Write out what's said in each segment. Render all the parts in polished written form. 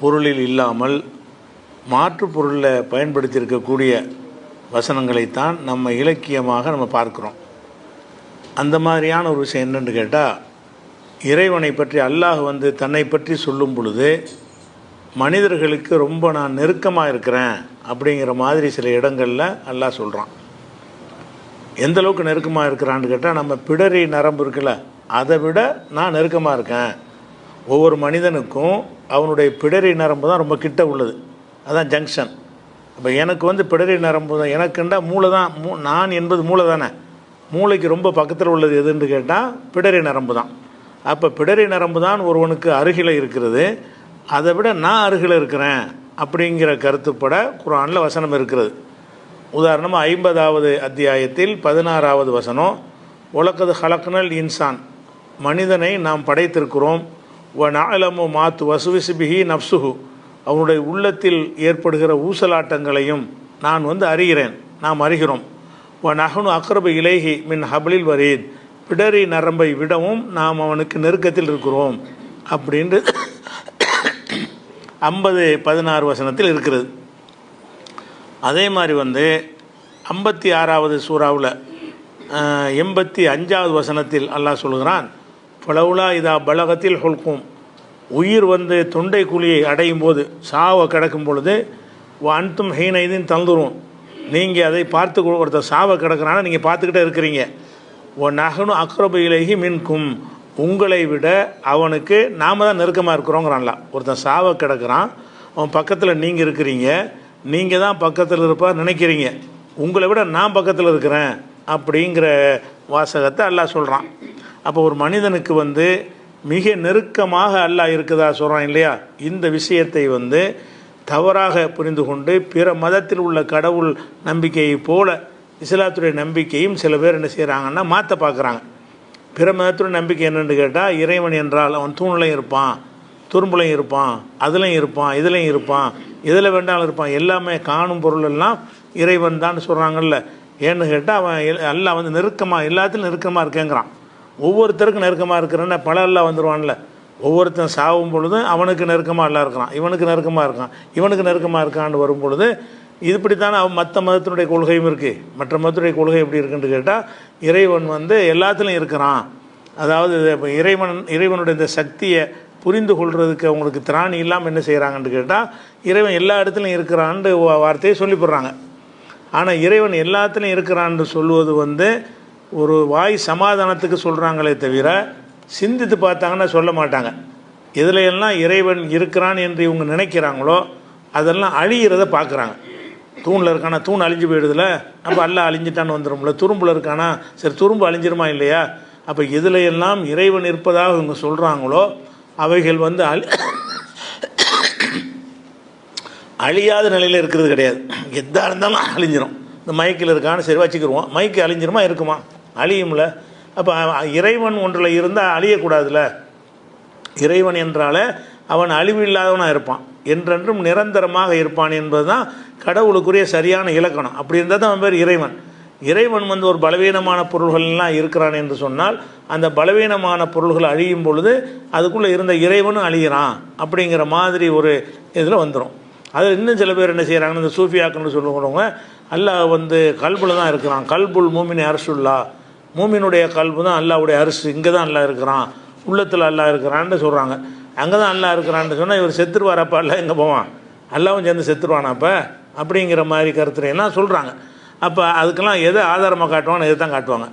பொருளில் இல்லாமல் மாற்று பொருளில் பயன்படுத்தியிருக்கக்கூடிய வசனங்களைத்தான் நம்ம இலக்கியமாக நம்ம பார்க்குறோம். அந்த மாதிரியான ஒரு விஷயம் என்னென்னு கேட்டால், இறைவனை பற்றி அல்லாஹ் தன்னை பற்றி சொல்லும் பொழுது மனிதர்களுக்கு ரொம்ப நான் நெருக்கமாக இருக்கிறேன் அப்படிங்கிற மாதிரி சில இடங்களில் அல்லாஹ் சொல்கிறான். எந்த அளவுக்கு நெருக்கமாக இருக்கிறான்னு கேட்டால், நம்ம பிடரி நரம்பு இருக்குல்ல, அதை விட நான் நெருக்கமாக இருக்கேன். ஒவ்வொரு மனிதனுக்கும் அவனுடைய பிடரி நரம்பு தான் ரொம்ப கிட்ட உள்ளது, அதுதான் ஜங்ஷன். அப்போ எனக்கு பிடரி நரம்பு தான், எனக்குண்டா மூளை தான், நான் என்பது மூளை தானே. மூளைக்கு ரொம்ப பக்கத்தில் உள்ளது எதுன்னு கேட்டால் பிடரி நரம்பு தான். அப்போ பிடரி நரம்பு தான் ஒருவனுக்கு அருகில் இருக்கிறது, அதை விட நான் அருகில் இருக்கிறேன் அப்படிங்கிற கருத்துப்பட குர்ஆனில் வசனம் இருக்கிறது. உதாரணமாக 50வது அத்தியாயத்தில் 16வது வசனம், உலகது ஹலக்னல் இன்சான், மனிதனை நாம் படைத்திருக்கிறோம், வ நஅலமு மா துவஸ்விஸு பிஹி நஃப்ஸுஹு, அவனுடைய உள்ளத்தில் ஏற்படுகிற ஊசலாட்டங்களையும் நான் அறிகிறேன், நாம் அறிகிறோம். வ நஹ்னு அக்ரபு இலைஹி மின் ஹப்லில் வரீத், பிடரி நரம்பை விடவும் நாம் அவனுக்கு நெருக்கத்தில் இருக்கிறோம் அப்படின்ட்டு 50-16 வசனத்தில் இருக்கிறது. அதே மாதிரி 56வது சூறாவில் 85வது வசனத்தில் அல்லாஹ் சொல்கிறான், ஃபலவுலா இதா பலகத்தில் ஹுல்கும், உயிர் தொண்டை குழியை அடையும் போது, சாவை கிடக்கும் பொழுது, அன்தும் ஹீனைதின் தந்துரும், நீங்கள் அதை பார்த்து, ஒருத்தர் சாவை கிடக்கிறான்னா நீங்கள் பார்த்துக்கிட்டே இருக்கிறீங்க. நஹ்னு அக்ரபு இலைஹி மின்கும், உங்களை விட அவனுக்கு நாம் தான் நெருக்கமாக இருக்கிறோங்கிறான்ல. ஒருத்தன் சாவை கிடக்கிறான், அவன் பக்கத்தில் நீங்கள் இருக்கிறீங்க, நீங்கள் தான் பக்கத்தில் இருப்பார் நினைக்கிறீங்க, உங்களை விட நான் பக்கத்தில் இருக்கிறேன் அப்படிங்கிற வாசகத்தை அல்லாஹ் சொல்கிறான். அப்போ ஒரு மனிதனுக்கு மிக நெருக்கமாக அல்லாஹ் இருக்குதா சொல்கிறான் இல்லையா. இந்த விஷயத்தை தவறாக புரிந்து கொண்டு பிற மதத்தில் உள்ள கடவுள் நம்பிக்கையை போல இஸ்லாத்துடைய நம்பிக்கையும் சில பேர் என்ன செய்கிறாங்கன்னா மாற்ற பார்க்குறாங்க. பிற மதத்துடைய நம்பிக்கை என்னென்னு கேட்டால், இறைவன் என்றால் அவன் தூணிலையும் இருப்பான், துரும்புலையும் இருப்பான், அதுலையும் இருப்பான், இதுலையும் இருப்பான், எதில் வேண்டாலும் இருப்பான், எல்லாமே காணும் பொருள் எல்லாம் இறைவன் தான் சொல்கிறாங்கல்ல. ஏன்னு கேட்டால் அவன் எல்லாம் நெருக்கமாக, எல்லாத்துலையும் நெருக்கமாக இருக்கேங்கிறான். ஒவ்வொருத்தருக்கும் நெருக்கமாக இருக்கிறேன்னா பல எல்லாம் வந்துடுவான்ல. ஒவ்வொருத்தன் சாகும் பொழுதும் அவனுக்கு நெருக்கமாக எல்லாம் இருக்கிறான், இவனுக்கு நெருக்கமாக இருக்கான், இவனுக்கு நெருக்கமாக இருக்கான்னு வரும் பொழுது இதுபடித்தானே அவன் மற்ற மதத்தினுடைய கொள்கையும் இருக்குது. மற்ற மதத்துடைய கொள்கை எப்படி இருக்குன்னு கேட்டால், இறைவன் எல்லாத்துலேயும் இருக்கிறான். அதாவது இப்போ இறைவனுடைய இந்த சக்தியை புரிந்து கொள்வதுக்கு அவங்களுக்கு திராணி இல்லாமல் என்ன செய்கிறாங்கன்னு கேட்டால், இறைவன் எல்லா இடத்துலையும் இருக்கிறான்னு வார்த்தையை சொல்லிவிடுறாங்க. ஆனால் இறைவன் எல்லாத்துலேயும் இருக்கிறான்னு சொல்லுவது ஒரு வாய் சமாதானத்துக்கு சொல்கிறாங்களே தவிர சிந்தித்து பார்த்தாங்கன்னா சொல்ல மாட்டாங்க. இதிலையெல்லாம் இறைவன் இருக்கிறான் என்று இவங்க நினைக்கிறாங்களோ அதெல்லாம் அழிகிறத பார்க்குறாங்க. தூணில் இருக்கானா, தூண் அழிஞ்சு போயிடுதுல, நம்ம எல்லாம் அழிஞ்சிட்டான்னு வந்துடும்ல. துரும்பில் இருக்கானா, சரி துரும்பு அழிஞ்சிருமா இல்லையா. அப்போ இதிலையெல்லாம் இறைவன் இருப்பதாக இவங்க சொல்கிறாங்களோ அவைகள் அழியாத நிலையில் இருக்கிறது கிடையாது. எதாக இருந்தாலும் அழிஞ்சிரும். இந்த மைக்கில் இருக்கான்னு சரி வச்சுக்கிடுவோம், மைக்கு அழிஞ்சிருமா இருக்குமா, அழியும்ல. அப்போ இறைவன் ஒன்றில் இருந்தால் அழியக்கூடாதுல்ல. இறைவன் என்றாலே அவன் அழிவு இல்லாதவனாக இருப்பான், என்றென்றும் நிரந்தரமாக இருப்பான் என்பது தான் கடவுளுக்குரிய சரியான இலக்கணம். அப்படி இருந்தால் தான் அவன் பேர் இறைவன். இறைவன் ஒரு பலவீனமான பொருள்கள்லாம் இருக்கிறான் என்று சொன்னால், அந்த பலவீனமான பொருள்கள் அழியும் பொழுது அதுக்குள்ளே இருந்த இறைவனும் அழிகிறான் அப்படிங்கிற மாதிரி ஒரு இதில் வந்துடும். அது இன்னும் சில பேர் என்ன செய்கிறாங்கன்னு, இந்த சூஃபியாக்குன்னு சொல்லுறவங்க, அல்லாஹ் கல்புல தான் இருக்கிறான், கல்புல் மூமின் அரசுல்லா, மூமினுடைய கல்பு தான் அல்லாஹ்வுடைய அரசு, இங்கே தான் அல்லாஹ் இருக்கிறான், உள்ளத்தில் அல்லாஹ் இருக்கிறான்னு சொல்கிறாங்க. அங்கே தான் அல்லாஹ் இருக்கிறான்னு சொன்னால் இவர் செத்துருவாரப்பா, அல்லாஹ் எங்கே போவான், அல்லாவும் சேர்ந்து செத்துருவானாப்போ அப்படிங்கிற மாதிரி கருத்துறையெல்லாம் சொல்கிறாங்க. அப்போ அதுக்கெல்லாம் எதை ஆதாரமாக காட்டுவாங்க, எதை தான் காட்டுவாங்க.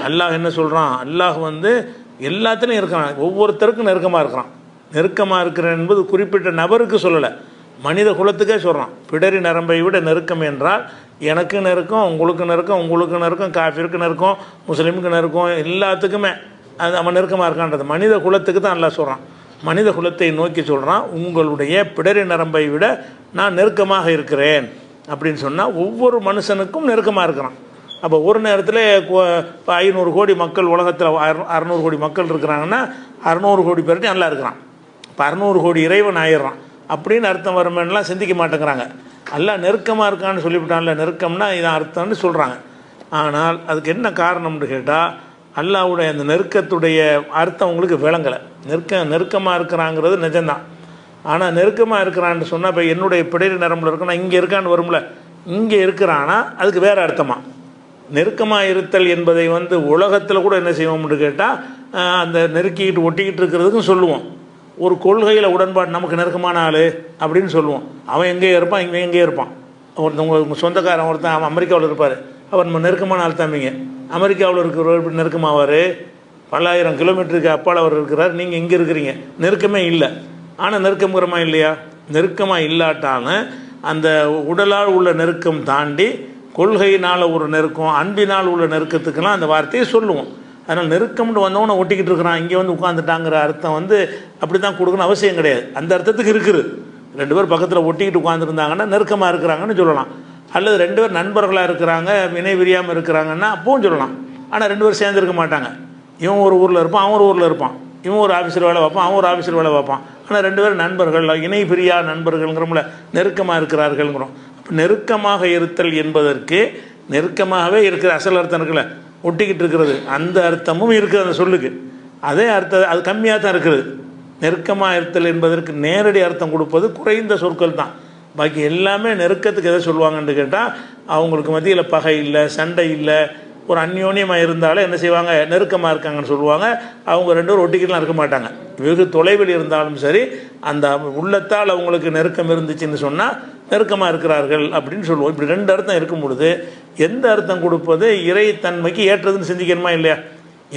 அல்லாஹ் என்ன சொல்கிறான், அல்லாஹ் எல்லாத்துலேயும் இருக்கிறான், ஒவ்வொருத்தருக்கும் நெருக்கமாக இருக்கிறான். நெருக்கமாக இருக்கிறேன் என்பது குறிப்பிட்ட நபருக்கு சொல்லலை, மனித குலத்துக்கே சொல்கிறான். பிடரி நரம்பை விட நெருக்கம் என்றால் எனக்கு நெருக்கம், உங்களுக்கு நெருக்கம், உங்களுக்கு நெருக்கம், காஃபிருக்கு நெருக்கம், முஸ்லீமுக்கு நெருக்கம், எல்லாத்துக்குமே அது அவன் நெருக்கமாக இருக்கான்றது மனித குலத்துக்கு தான் அல்லாஹ் சொல்கிறான். மனித குலத்தை நோக்கி சொல்கிறான், உங்களுடைய பிடரி நரம்பை விட நான் நெருக்கமாக இருக்கிறேன் அப்படின்னு சொன்னால் ஒவ்வொரு மனுஷனுக்கும் நெருக்கமாக இருக்கிறான். அப்போ ஒரு நேரத்தில் இப்போ 500 கோடி மக்கள் உலகத்தில் 600 கோடி மக்கள் இருக்கிறாங்கன்னா 600 கோடி பேர்கிட்ட நல்லா இருக்கிறான். இப்போ 600 கோடி இறைவன் ஆயிடுறான் அப்படின்னு அர்த்தம் வருமெல்லாம் சிந்திக்க மாட்டேங்கிறாங்க. எல்லாம் நெருக்கமாக இருக்கான்னு சொல்லிவிட்டான்ல, நெருக்கம்னா இதான் அர்த்தம்னு சொல்கிறாங்க. ஆனால் அதுக்கு என்ன காரணம்னு கேட்டால், அல்லாஹ்வுடைய அந்த நெருக்கத்துடைய அர்த்தம் உங்களுக்கு விளங்கலை. நெருக்கமாக இருக்கிறாங்கிறது நிஜம்தான். ஆனால் நெருக்கமாக இருக்கிறான்னு சொன்னால் இப்போ என்னுடைய பிடரி நரம்பில் இருக்குன்னா இங்கே இருக்கான்னு வரும்ல, இங்கே இருக்கிறான்னா அதுக்கு வேறு அர்த்தமா. நெருக்கமாக இருத்தல் என்பதை வந்து உலகத்தில் கூட என்ன செய்வோம்னு கேட்டால் அந்த நெருக்கிக்கிட்டு ஒட்டிக்கிட்டு இருக்கிறதுக்கும் சொல்லுவோம். ஒரு கொள்கையில் உடன்பாடு நமக்கு நெருக்கமான ஆள் அப்படின்னு சொல்லுவோம். அவன் எங்கேயே இருப்பான், இங்கே எங்கேயே இருப்பான். உங்கள் சொந்தக்காரன் ஒருத்தன் அவன் அமெரிக்காவில் இருப்பார், அவர் நம்ம நெருக்கமான ஆள் தம்பிங்க. அமெரிக்காவில் இருக்கிறவர் இப்படி நெருக்கமாவார், பல்லாயிரம் கிலோமீட்டருக்கு அப்பால் அவர் இருக்கிறார், நீங்கள் இங்கே இருக்கிறீங்க, நெருக்கமே இல்லை. ஆனால் நெருக்கமுறமா இல்லையா? நெருக்கமாக இல்லாட்டாலும் அந்த உடலால் உள்ள நெருக்கம் தாண்டி கொள்கையினால் ஒரு நெருக்கம், அன்பினால் உள்ள நெருக்கத்துக்கெல்லாம் அந்த வார்த்தையை சொல்லுவோம். அதனால் நெருக்கம்னு வந்தவனை ஒட்டிக்கிட்டு இருக்கிறான், இங்கே வந்து உட்காந்துட்டாங்கிற அர்த்தம் வந்து அப்படி தான் கொடுக்கணும் அவசியம் கிடையாது. அந்த அர்த்தத்துக்கு இருக்குது. 2 பேர் பக்கத்தில் ஒட்டிக்கிட்டு உட்காந்துருந்தாங்கன்னா நெருக்கமாக இருக்கிறாங்கன்னு சொல்லலாம். அல்லது 2 பேர் நண்பர்களாக இருக்கிறாங்க, வினை விரியாமல் இருக்கிறாங்கன்னா அப்பவும் சொல்லலாம். ஆனால் 2 பேர் சேர்ந்துருக்க மாட்டாங்க. இவன் ஒரு ஊரில் இருப்பான், அவன் ஒரு ஊரில் இருப்பான். இவன் ஒரு ஆஃபீஸில் வேலை பார்ப்பான், அவன் ஒரு ஆஃபீஸில் வேலை பார்ப்பான். ஆனால் 2 பேர் நண்பர்கள், இணை பிரியா நண்பர்கள்ங்கிறோம்ல, நெருக்கமாக இருக்கிறார்கள்ங்கிறோம். அப்போ நெருக்கமாக இருத்தல் என்பதற்கு நெருக்கமாகவே இருக்கிற அசல் அர்த்தம் இருக்குல்ல, ஒட்டிக்கிட்டு இருக்கிறது, அந்த அர்த்தமும் இருக்குது அந்த சொல்லுக்கு. அதே அர்த்தம் அது கம்மியாக தான் இருக்குது. நெருக்கமாக இருத்தல் என்பதற்கு நேரடி அர்த்தம் கொடுப்பது குறைந்த சொற்கள் தான். பாக்கி எல்லாமே நெருக்கத்துக்கு எதை சொல்லுவாங்கன்னு கேட்டால், அவங்களுக்கு மத்தியில் பகை இல்லை, சண்டை இல்லை, ஒரு அந்யோன்யமாக இருந்தாலும் என்ன செய்வாங்க, நெருக்கமாக இருக்காங்கன்னு சொல்லுவாங்க. அவங்க 2 பேரும் ஒட்டிக்கிட்டுலாம் இருக்க மாட்டாங்க. வெகு தொலைவில் இருந்தாலும் சரி, அந்த உள்ளத்தால் அவங்களுக்கு நெருக்கம் இருந்துச்சுன்னு சொன்னால் நெருக்கமாக இருக்கிறார்கள் அப்படின்னு சொல்லுவோம். இப்படி 2 அர்த்தம் இருக்கும் பொழுது எந்த அர்த்தம் கொடுப்பது இறைத்தன்மைக்கு ஏற்றதுன்னு சிந்திக்கணுமா இல்லையா?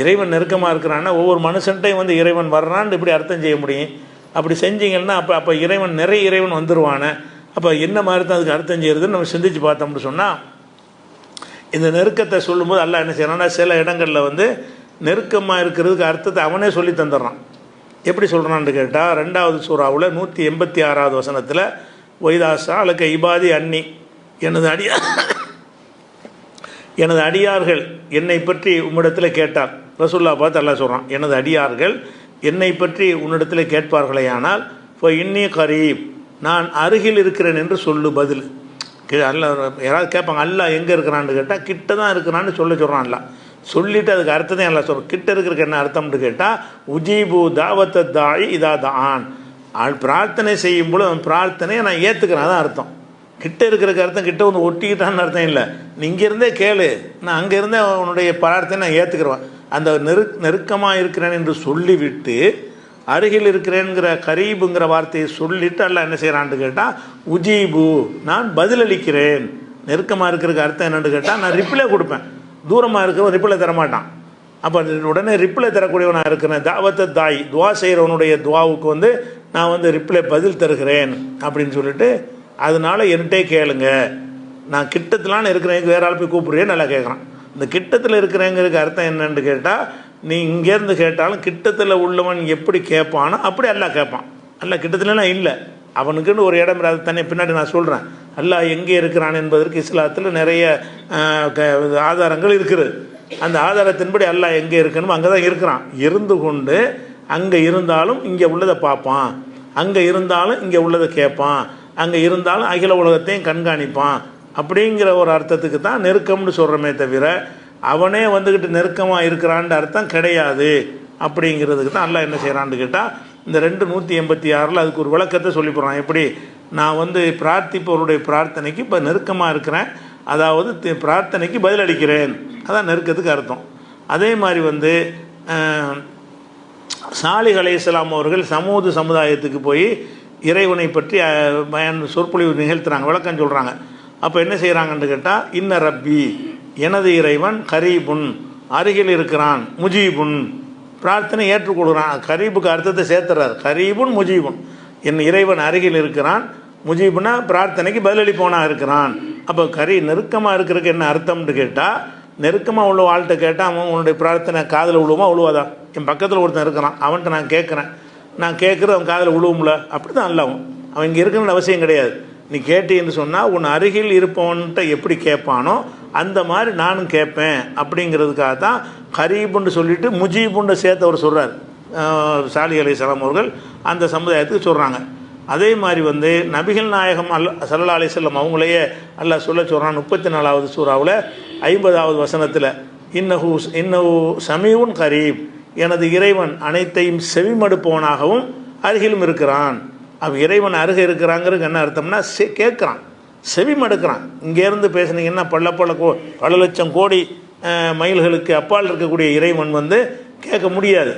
இறைவன் நெருக்கமாக இருக்கிறான்னா ஒவ்வொரு மனுஷன்ட்டையும் வந்து இறைவன் வர்றான்னு இப்படி அர்த்தம் செய்ய முடியும். அப்படி செஞ்சீங்கன்னா அப்போ இறைவன் நிறைய இறைவன் வந்துடுவானே. அப்போ என்ன மாதிரி தான் அதுக்கு அர்த்தம் செய்யறதுன்னு நம்ம சிந்திச்சு பார்த்தோம்னு சொன்னால், இந்த நெருக்கத்தை சொல்லும்போது அல்லாஹ் என்ன செய்யறான்னா, சில இடங்களில் வந்து நெருக்கமாக இருக்கிறதுக்கு அர்த்தத்தை அவனே சொல்லி தந்துடுறான். எப்படி சொல்கிறான்னு கேட்டால், 2வது சூறாவில் 186வது வசனத்தில், ஒய்தாசா அலக்க இபாதி அன்னி, எனது அடியார்கள் என்னை பற்றி உம்மிடத்தில் கேட்டார். ரசூல்லா பார்த்து அல்லாஹ் சொல்கிறான், எனது அடியார்கள் என்னை பற்றி உன்னிடத்தில் கேட்பார்களே ஆனால் இப்போ இன்னி கரீப், நான் அருகில் இருக்கிறேன் என்று சொல்லு. பதில் அல்ல, யாராவது கேட்பாங்க அல்லாஹ் எங்கே இருக்கிறான்னு கேட்டால் கிட்ட தான் இருக்கிறான்னு சொல்கிறான். அல்ல சொல்லிவிட்டு அதுக்கு அர்த்தத்தை எல்லாம் சொல்கிறோம். கிட்ட இருக்கிறதுக்கு என்ன அர்த்தம்னு கேட்டால், உஜீபு தாவத்த தாய் இதா தான், பிரார்த்தனை செய்யும்போது அவன் பிரார்த்தனையை நான் ஏற்றுக்கிறேன், அதான் அர்த்தம். கிட்ட இருக்கிறதுக்கு அர்த்தம் கிட்ட வந்து ஒட்டிக்கிட்டான்னு அர்த்தம் இல்லை. நீ இங்கேருந்தே கேளு, நான் அங்கேருந்தே உன்னுடைய பிரார்த்தனை நான் ஏற்றுக்கிறேன். அந்த நெருக்கமாக இருக்கிறேன் என்று சொல்லிவிட்டு அருகில் இருக்கிறேங்கிற கரீபுங்கிற வார்த்தையை சொல்லிவிட்டு அல்ல என்ன செய்கிறான்னு கேட்டால், உஜீபு, நான் பதிலளிக்கிறேன். நெருக்கமாக இருக்கிறதுக்கு அர்த்தம் என்னென்னு கேட்டால், நான் ரிப்ளை கொடுப்பேன். தூரமாக இருக்கிறவன் ரிப்ளை தரமாட்டான். அப்போ உடனே ரிப்ளை தரக்கூடியவனாக இருக்கிறேன். தாவத்த தாய், துவா செய்கிறவனுடைய துவாவுக்கு வந்து நான் வந்து ரிப்ளை பதில் தருகிறேன் அப்படின்னு சொல்லிட்டு, அதனால என்கிட்டே கேளுங்க, நான் கிட்டத்திலான இருக்கிறேன், வேற ஆள் போய் கூப்பிடுறேன் நல்லா கேட்குறான். இந்த கிட்டத்தில் இருக்கிறேங்கிறதுக்கு அர்த்தம் என்னன்னு கேட்டால், நீ இங்கேருந்து கேட்டாலும் கிட்டத்தில் உள்ளவன் எப்படி கேட்பானோ அப்படி அல்லாஹ் கேட்பான். அல்லாஹ் கிட்டத்துலலாம் இல்லை, அவனுக்குன்னு ஒரு இடம் அது தனி. பின்னாடி நான் சொல்கிறேன் அல்லாஹ் எங்கே இருக்கிறான் என்பதற்கு இஸ்லாத்தில் நிறைய ஆதாரங்கள் இருக்குது. அந்த ஆதாரத்தின்படி அல்லாஹ் எங்கே இருக்கணுமோ அங்கே தான் இருக்கிறான். இருந்து கொண்டு அங்கே இருந்தாலும் இங்கே உள்ளதை பார்ப்பான், அங்கே இருந்தாலும் இங்கே உள்ளதை கேட்பான், அங்கே இருந்தாலும் அகில உலகத்தையும் கண்காணிப்பான். அப்படிங்கிற ஒரு அர்த்தத்துக்கு தான் நெருக்கம்னு சொல்கிறோமே தவிர, அவனே வந்துக்கிட்டு நெருக்கமாக இருக்கிறான்னு அர்த்தம் கிடையாது. அப்படிங்கிறதுக்கு தான் அல்லாஹ் என்ன செய்கிறான்னு கேட்டால், இந்த 186 அதுக்கு ஒரு விளக்கத்தை சொல்லி போகிறான். எப்படி நான் வந்து பிரார்த்திப்பவருடைய பிரார்த்தனைக்கு இப்போ நெருக்கமாக இருக்கிறேன், அதாவது பிரார்த்தனைக்கு பதிலளிக்கிறேன், அதான் நெருக்கத்துக்கு அர்த்தம். அதே மாதிரி வந்து சாலிஹ் அலைஹிஸ்ஸலாம் அவர்கள் சமூது சமுதாயத்துக்கு போய் இறைவனை பற்றி சொற்பொழிவு நிகழ்த்துறாங்க, விளக்கம் சொல்கிறாங்க. அப்போ என்ன செய்கிறாங்கன்னு கேட்டால், இன்ன ரப்பி, எனது இறைவன் கரீபுன், அருகில் இருக்கிறான், முஜீபுன், பிரார்த்தனை ஏற்றுக்கொள்கிறான். கரீபுக்கு அர்த்தத்தை சேர்த்துறார். கரீபுன் முஜீபுன், என் இறைவன் அருகில் இருக்கிறான், முஜீபுனா பிரார்த்தனைக்கு பதிலளிப்பவனாக இருக்கிறான். அப்போ நெருக்கமாக இருக்கிறதுக்கு என்ன அர்த்தம்னு கேட்டால், நெருக்கமாக உள்ள வாழ்கிட்ட கேட்டால் அவன் உன்னுடைய பிரார்த்தனை காதில் விழுவுமா விழுவாதா? என் பக்கத்தில் ஒருத்தன் இருக்கிறான், அவன்கிட்ட நான் கேட்குறேன், நான் கேட்குறது அவன் காதில் விழுவும்ல, அப்படி தான் அல்லாவும். அவன் இங்கே இருக்கணும்னு அவசியம் கிடையாது. நீ கேட்டீன்னு சொன்னால் உன் அருகில் இருப்பவன்கிட்ட எப்படி கேட்பானோ அந்த மாதிரி நானும் கேட்பேன். அப்படிங்கிறதுக்காக தான் கரீபுன்னு சொல்லிவிட்டு முஜீபுன்னு சேர்த்து அவர் சொல்கிறார். சாலிஹ் அலைஹிஸ்ஸலாம் அவர்கள் அந்த சமுதாயத்துக்கு சொல்கிறாங்க. அதே மாதிரி வந்து நபிகள் நாயகம் ஸல்லல்லாஹு அலைஹி வஸல்லம் அவங்களையே அல்லாஹ் சொல்ல சொல்கிறான் 34வது சூறாவில் 50வது வசனத்தில், இன்னஹு சமீஉன் கரீப், எனது இறைவன் அனைத்தையும் செவிமடுப்பவனாகவும் அருகிலும் இருக்கிறான். அவன் இறைவன் அருகே இருக்கிறாங்கிறது என்ன அர்த்தம்னா கேட்குறான், செவி மடுக்கிறான். இங்கேருந்து பேசுனீங்கன்னா பல லட்சம் கோடி மைல்களுக்கு அப்பால் இருக்கக்கூடிய இறைவன் வந்து கேட்க முடியாது.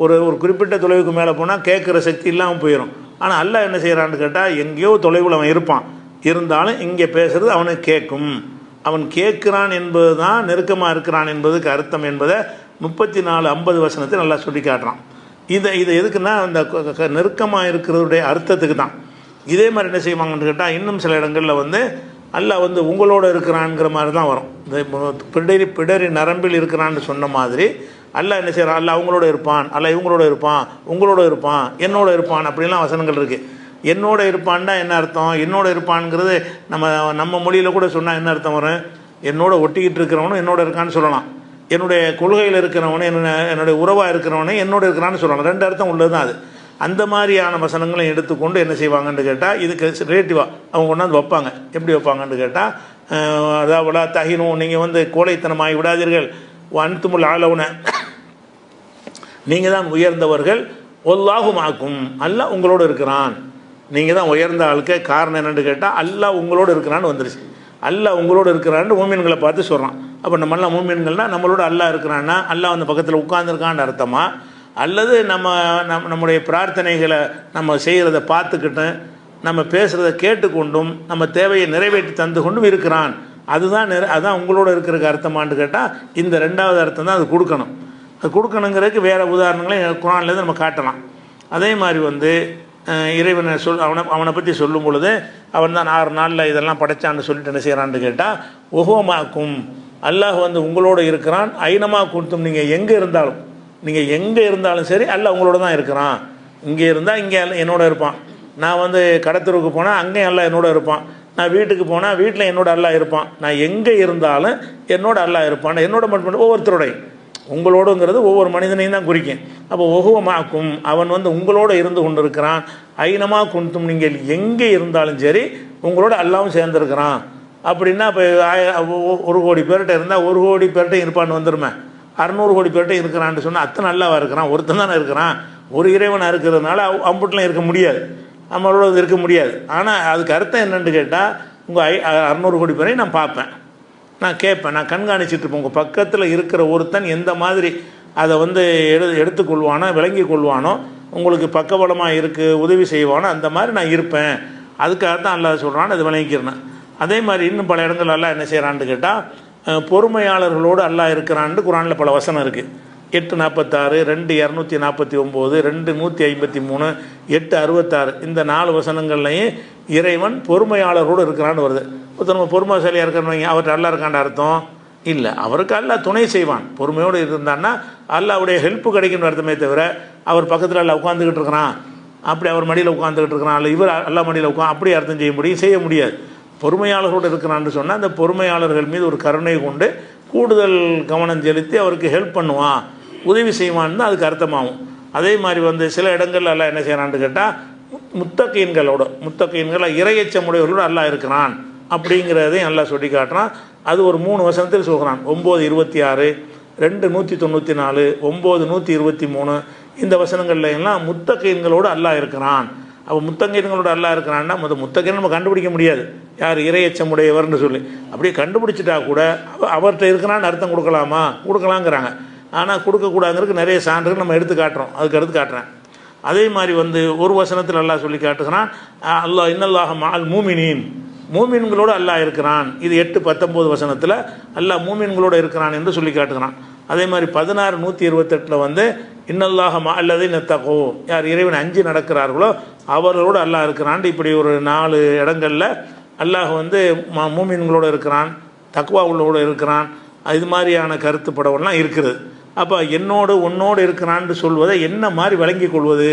ஒரு குறிப்பிட்ட தொலைவுக்கு மேலே போனால் கேட்குற சக்தி இல்லாமல் போயிடும். ஆனால் அல்லாஹ் என்ன செய்கிறான்னு கேட்டால் எங்கேயோ தொலைவில் அவன் இருப்பான், இருந்தாலும் இங்கே பேசுகிறது அவனுக்கு கேட்கும். அவன் கேட்குறான் என்பது தான் நெருக்கமாக இருக்கிறான் என்பதுக்கு அர்த்தம் என்பதை 34-50 வசனத்தை நல்லா சொல்லி காட்டுறான். இதை எதுக்குன்னா அந்த நெருக்கமாக இருக்கிறதுடைய அர்த்தத்துக்கு தான். இதே மாதிரி என்ன செய்வாங்கன்னு கேட்டால் இன்னும் சில இடங்களில் வந்து அல்லாஹ் வந்து உங்களோட இருக்கிறான்ங்கிற மாதிரி தான் வரும். இந்த பிடரி நரம்பில் இருக்கிறான்னு சொன்ன மாதிரி அல்லாஹ் என்ன செய்கிறான், அல்லாஹ் அவங்களோட இருப்பான், அல்லாஹ் இவங்களோட இருப்பான், உங்களோட இருப்பான், என்னோட இருப்பான் அப்படின்லாம் வசனங்கள் இருக்குது. என்னோட இருப்பான்னா என்ன அர்த்தம்? என்னோட இருப்பான்ங்கிறது நம்ம மொழியில் கூட சொன்னால் என்ன அர்த்தம் வரும்? என்னோட ஒட்டிக்கிட்டு இருக்கிறவனும் என்னோட இருக்கான்னு சொல்லலாம், என்னுடைய கொள்கையில் இருக்கிறவனே என்னுடைய உறவாக இருக்கிறவனே என்னோட இருக்கிறான்னு சொல்லலாம். ரெண்டு அர்த்தம் உள்ளது தான் அது. அந்த மாதிரியான வசனங்களை எடுத்துக்கொண்டு என்ன செய்வாங்கன்னு கேட்டால் இதுக்கு ரிலேட்டிவாக அவங்க கொண்டாந்து வைப்பாங்க. எப்படி வைப்பாங்கன்னு கேட்டால் அதாவது தகினும், நீங்கள் வந்து கோழைத்தனமாகி விடாதீர்கள், அன்துமுல் ஆலவுன, நீங்கள் தான் உயர்ந்தவர்கள், ஒல்லாஹு மாக்கும், அல்லாஹ் உங்களோடு இருக்கிறான். நீங்கள் தான் உயர்ந்த ஆளுக்கு காரணம் என்னென்னு கேட்டால் அல்லாஹ் உங்களோடு இருக்கிறான்னு வந்துருச்சு. அல்லாஹ் உங்களோடு இருக்கிறான்னு மூமின்களை பார்த்து சொல்கிறான். அப்போ நம்மளாம் மூமின்கள்னால் நம்மளோட அல்லாஹ் இருக்கிறான்னா அல்லாஹ் வந்து பக்கத்தில் உட்கார்ந்துருக்கான்னு அர்த்தமா, அல்லது நம்முடைய பிரார்த்தனைகளை நம்ம செய்கிறத பார்த்துக்கிட்டு நம்ம பேசுகிறத கேட்டுக்கொண்டும் நம்ம தேவையை நிறைவேற்றி தந்து கொண்டும் இருக்கிறான், அதுதான் உங்களோட இருக்கிறதுக்கு அர்த்தமானு கேட்டால் இந்த ரெண்டாவது அர்த்தம் தான் அது கொடுக்கணும். அது கொடுக்கணுங்கிறதுக்கு வேறு உதாரணங்களை குர்ஆன்லேருந்து நம்ம காட்டலாம். அதே மாதிரி வந்து இறைவனை அவனை பற்றி சொல்லும் பொழுது அவன் தான் 6 நாளில் இதெல்லாம் படைச்சான்னு சொல்லிட்டு என்ன செய்கிறான்னு கேட்டால் ஒஹோமாக்கும், அல்லாஹ் வந்து உங்களோடு இருக்கிறான். ஐனமா கொடுத்தும், நீங்கள் எங்கே இருந்தாலும் சரி அல்லாஹ் உங்களோட தான் இருக்கிறான். இங்கே இருந்தால் இங்கே என்னோட இருப்பான். நான் வந்து கடத்தருக்கு போனால் அங்கேயும் அல்லாஹ் என்னோட இருப்பான். நான் வீட்டுக்கு போனால் வீட்டில் என்னோட அல்லாஹ் இருப்பான். நான் எங்கே இருந்தாலும் என்னோட அல்லாஹ் இருப்பான். என்னோட மட்டும் ஒவ்வொருத்தருடைய, உங்களோடுங்கிறது ஒவ்வொரு மனிதனையும் தான் குறிக்கும். அப்போ ஒஹுவமாக்கும், அவன் வந்து உங்களோடு இருந்து கொண்டு இருக்கிறான். ஐனமா குன்தும், நீங்கள் எங்கே இருந்தாலும் சரி உங்களோட அல்லாவும் சேர்ந்துருக்கிறான். அப்படின்னா இப்போ 1 கோடி பேர்கிட்ட இருந்தால் 1 கோடி பேர்கிட்ட இருப்பான்னு வந்துருமே. 600 கோடி பேர்கிட்ட இருக்கிறான்னு சொன்னால் அத்தனை அல்லாவாக இருக்கிறான், ஒருத்தன் தானே இருக்கிறான். ஒரு இறைவனாக இருக்கிறதுனால அம்புட்டெலாம் இருக்க முடியாது, நம்மளோட இருக்க முடியாது. ஆனால் அதுக்கு அர்த்தம் என்னென்னு கேட்டால் உங்கள் 600 கோடி பேரையும் நான் பார்ப்பேன், நான் கேட்பேன், நான் கண்காணிச்சிட்ருப்பேன். உங்கள் பக்கத்தில் இருக்கிற ஒருத்தன் எந்த மாதிரி அதை வந்து எடுத்துக்கொள்வானோ விளங்கி கொள்வானோ, உங்களுக்கு பக்கபலமாக இருக்குது உதவி செய்வானோ அந்த மாதிரி நான் இருப்பேன். அதுக்காக தான் அல்லாஹ் சொல்கிறான்னு அது விளங்கிக்கிறேன். அதே மாதிரி இன்னும் பல இடங்கள் அல்லாஹ் என்ன செய்கிறான்னு கேட்டால் பொறுமையாளர்களோடு அல்லாஹ் இருக்கிறான்னு குர்ஆனில் பல வசனம் இருக்குது. 8:46, 2:249, 2:153, 8:66 இந்த 4 வசனங்கள்லையும் இறைவன் பொறுமையாளர்களோடு இருக்கிறான்னு வருது. நம்ம பொறுமைசாலியாக இருக்கிறவங்க அவர்கிட்ட அல்லாஹ் இருக்காண்ட அர்த்தம் இல்லை, அவருக்கு அல்லாஹ் துணை செய்வான். பொறுமையோடு இருந்தான்னா அல்லாஹ்வுடைய ஹெல்ப்பு கிடைக்குன்னு அர்த்தமே தவிர அவர் பக்கத்தில் அல்லாஹ் உட்காந்துக்கிட்டு இருக்கிறான், அப்படி அவர் மடியில் உட்காந்துக்கிட்டு இருக்கிறான், இல்லை இவர் அல்லாஹ் மடியில் அப்படி அர்த்தம் செய்ய முடியாது. பொறுமையாளர்களோடு இருக்கிறான்னு சொன்னால் அந்த பொறுமையாளர்கள் மீது ஒரு கருணை கொண்டு கூடுதல் கவனம் செலுத்தி அவருக்கு ஹெல்ப் பண்ணுவான், உதவி செய்வான்னு தான் அதுக்கு அர்த்தமாகும். அதே மாதிரி வந்து சில இடங்கள்ல எல்லாம் என்ன செய்யறான்னு கேட்டால் முத்தகீன்கள் இறையச்சமுடையவர்களோடு அல்லாஹ் இருக்கிறான் அப்படிங்கிறதையும் நல்லா சொல்லி காட்டுறான். அது ஒரு 3 வசனத்தில் சொல்கிறான். 9:26, 2:194, 9:123 இந்த வசனங்கள்ல எல்லாம் முத்தகீன்களோடு அல்லாஹ் இருக்கிறான். அப்போ முத்தகீன்களோடு அல்லாஹ் இருக்கிறான்னா முத்தகீன் நம்ம கண்டுபிடிக்க முடியாது யார் இறையச்சமுடையவர்னு சொல்லி. அப்படியே கண்டுபிடிச்சிட்டா கூட அவர்கிட்ட இருக்கிறான்னு அர்த்தம் கொடுக்கலாங்கிறாங்க. ஆனால் கொடுக்கக்கூடாதுங்கிறதுக்கு நிறைய சான்றுகள் நம்ம எடுத்து காட்டுறேன். அதே மாதிரி வந்து ஒரு வசனத்தில் அல்லாஹ் சொல்லி காட்டுகிறான், அல்லாஹ் இன்னல்லாஹ மஅல் மூமினீன், மூமின்களோடு அல்லாஹ் இருக்கிறான். இது 8:19 வசனத்தில் அல்லாஹ் மூமின்களோடு இருக்கிறான் என்று சொல்லி காட்டுகிறான். அதே மாதிரி 16:128 வந்து இன்னல்லாஹ மஅல்லதீன தகோ, யார் இறைவன் அஞ்சு நடக்கிறார்களோ அவர்களோடு அல்லாஹ் இருக்கிறான். இப்படி ஒரு 4 இடங்களில் அல்லாஹ் வந்து மூமின்களோடு இருக்கிறான், தக்வா உள்ளோடு இருக்கிறான். இது மாதிரியான கருத்து படவெல்லாம் இருக்கிறது. அப்போ உன்னோடு இருக்கிறான்னு சொல்வதை என்ன மாதிரி விளங்கி கொள்வது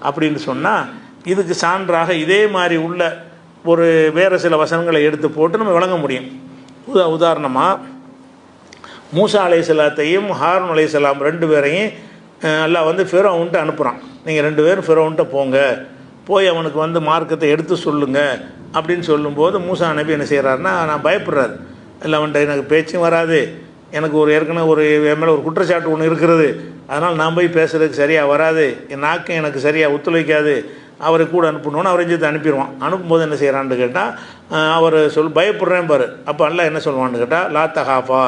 அப்படின்னு சொன்னால் இதுக்கு சான்றாக இதே மாதிரி உள்ள ஒரு வேறு சில வசனங்களை எடுத்து போட்டு நம்ம விளங்க முடியும். உதாரணமாக மூசா அலைஹிஸ்ஸலாத்தையும் ஹாரூன் அலைஹிஸ்ஸலாம் 2 பேரையும் அல்லாஹ் வந்து ஃபிரௌன்ட்ட அனுப்புகிறான். நீங்கள் 2 பேரும் ஃபிரௌன்ட்ட போய் அவனுக்கு வந்து மார்க்கத்தை எடுத்து சொல்லுங்கள் அப்படின்னு சொல்லும்போது மூசா நபி என்ன செய்கிறாருன்னா நான் பயப்படுறாரு. இல்லை அவன்கிட்ட எனக்கு பேச்சும் வராது, எனக்கு ஏற்கனவே என் மேலே ஒரு குற்றச்சாட்டு ஒன்று இருக்கிறது, அதனால் நான் போய் பேசுகிறதுக்கு சரியாக வராது, என் நாக்கம் எனக்கு சரியாக ஒத்துழைக்காது, அவரை கூட அனுப்பணுன்னு அவரை சேர்த்து அனுப்பிடுவான். அனுப்பும்போது என்ன செய்கிறான்னு கேட்டால் அவர் பயப்படுறேன் பாரு. அப்போ அல்லாஹ் என்ன சொல்லுவான்னு கேட்டால் லா தஹாஃபா,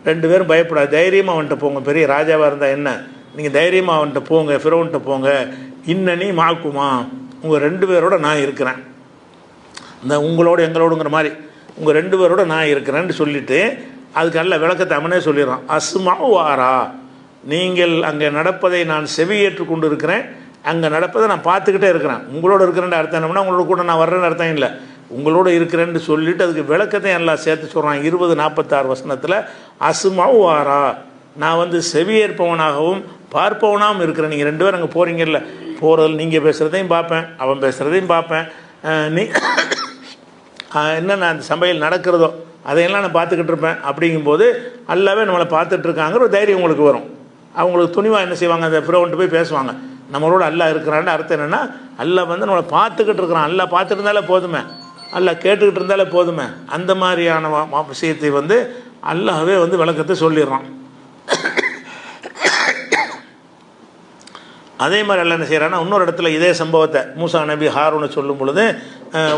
2 பேரும் பயப்படாது, தைரியமாக அவன்கிட்ட போங்க. பெரிய ராஜாவாக இருந்தால் என்ன, நீங்கள் தைரியமாக அவன்கிட்ட போங்க, ஃபிரௌன்கிட்ட போங்க. இன்னனி மாக்குமா, உங்கள் 2 பேரோட நான் இருக்கிறேன். இந்த உங்களோட எங்களோடுங்கிற மாதிரி உங்கள் 2 பேரோட நான் இருக்கிறேன்னு சொல்லிவிட்டு அதுக்கு அல்ல விளக்கத்தை அவனே சொல்லிடுறான். அஸ்மா வாரா, நீங்கள் அங்கே நடப்பதை நான் செவியேற்று கொண்டு இருக்கிறேன், அங்கே நடப்பதை நான் பார்த்துக்கிட்டே இருக்கிறேன். உங்களோட இருக்கிறேன்னு அர்த்தம் என்னன்னா உங்களோட கூட நான் வர்றேன்னு அர்த்தம் இல்லை, உங்களோட இருக்கிறேன்னு சொல்லிவிட்டு அதுக்கு விளக்கத்தையும் எல்லாம் சேர்த்து சொல்கிறான். 20:46 வசனத்தில் அஸ்மா வாரா, நான் வந்து செவியேற்பவனாகவும் பார்ப்பவனாகவும் இருக்கிறேன். நீங்கள் 2 பேரும் அங்கே போகிறீங்கல்ல, போகிறதில் நீங்கள் பேசுகிறதையும் பார்ப்பேன், அவன் பேசுகிறதையும் பார்ப்பேன். நீ என்னென்ன அந்த சபையில் நடக்கிறதோ அதையெல்லாம் நான் பார்த்துக்கிட்டு இருப்பேன். அப்படிங்கும்போது அல்லாவே நம்மளை பார்த்துட்ருக்காங்கிற ஒரு தைரியம் உங்களுக்கு வரும். அவங்களுக்கு துணிவாக என்ன செய்வாங்க, அந்த ஃபிரௌன்ட்டு போய் பேசுவாங்க, நம்மளோட அல்லாஹ் இருக்கிறான்னு அர்த்தம் என்னென்னா அல்லாஹ் வந்து நம்மளை பார்த்துக்கிட்டு இருக்கிறான். அல்லாஹ் பார்த்துட்டு இருந்தாலே போதுமே, அல்லாஹ் கேட்டுக்கிட்டு இருந்தாலே போதுமே. அந்த மாதிரியான விஷயத்தை வந்து அல்லாஹ்வே வந்து விளக்கத்தை சொல்லிடுறான். அதே மாதிரி எல்லாம் என்ன செய்கிறான்னா இன்னொரு இடத்துல இதே சம்பவத்தை மூசா நபி ஹாரூனை சொல்லும் பொழுது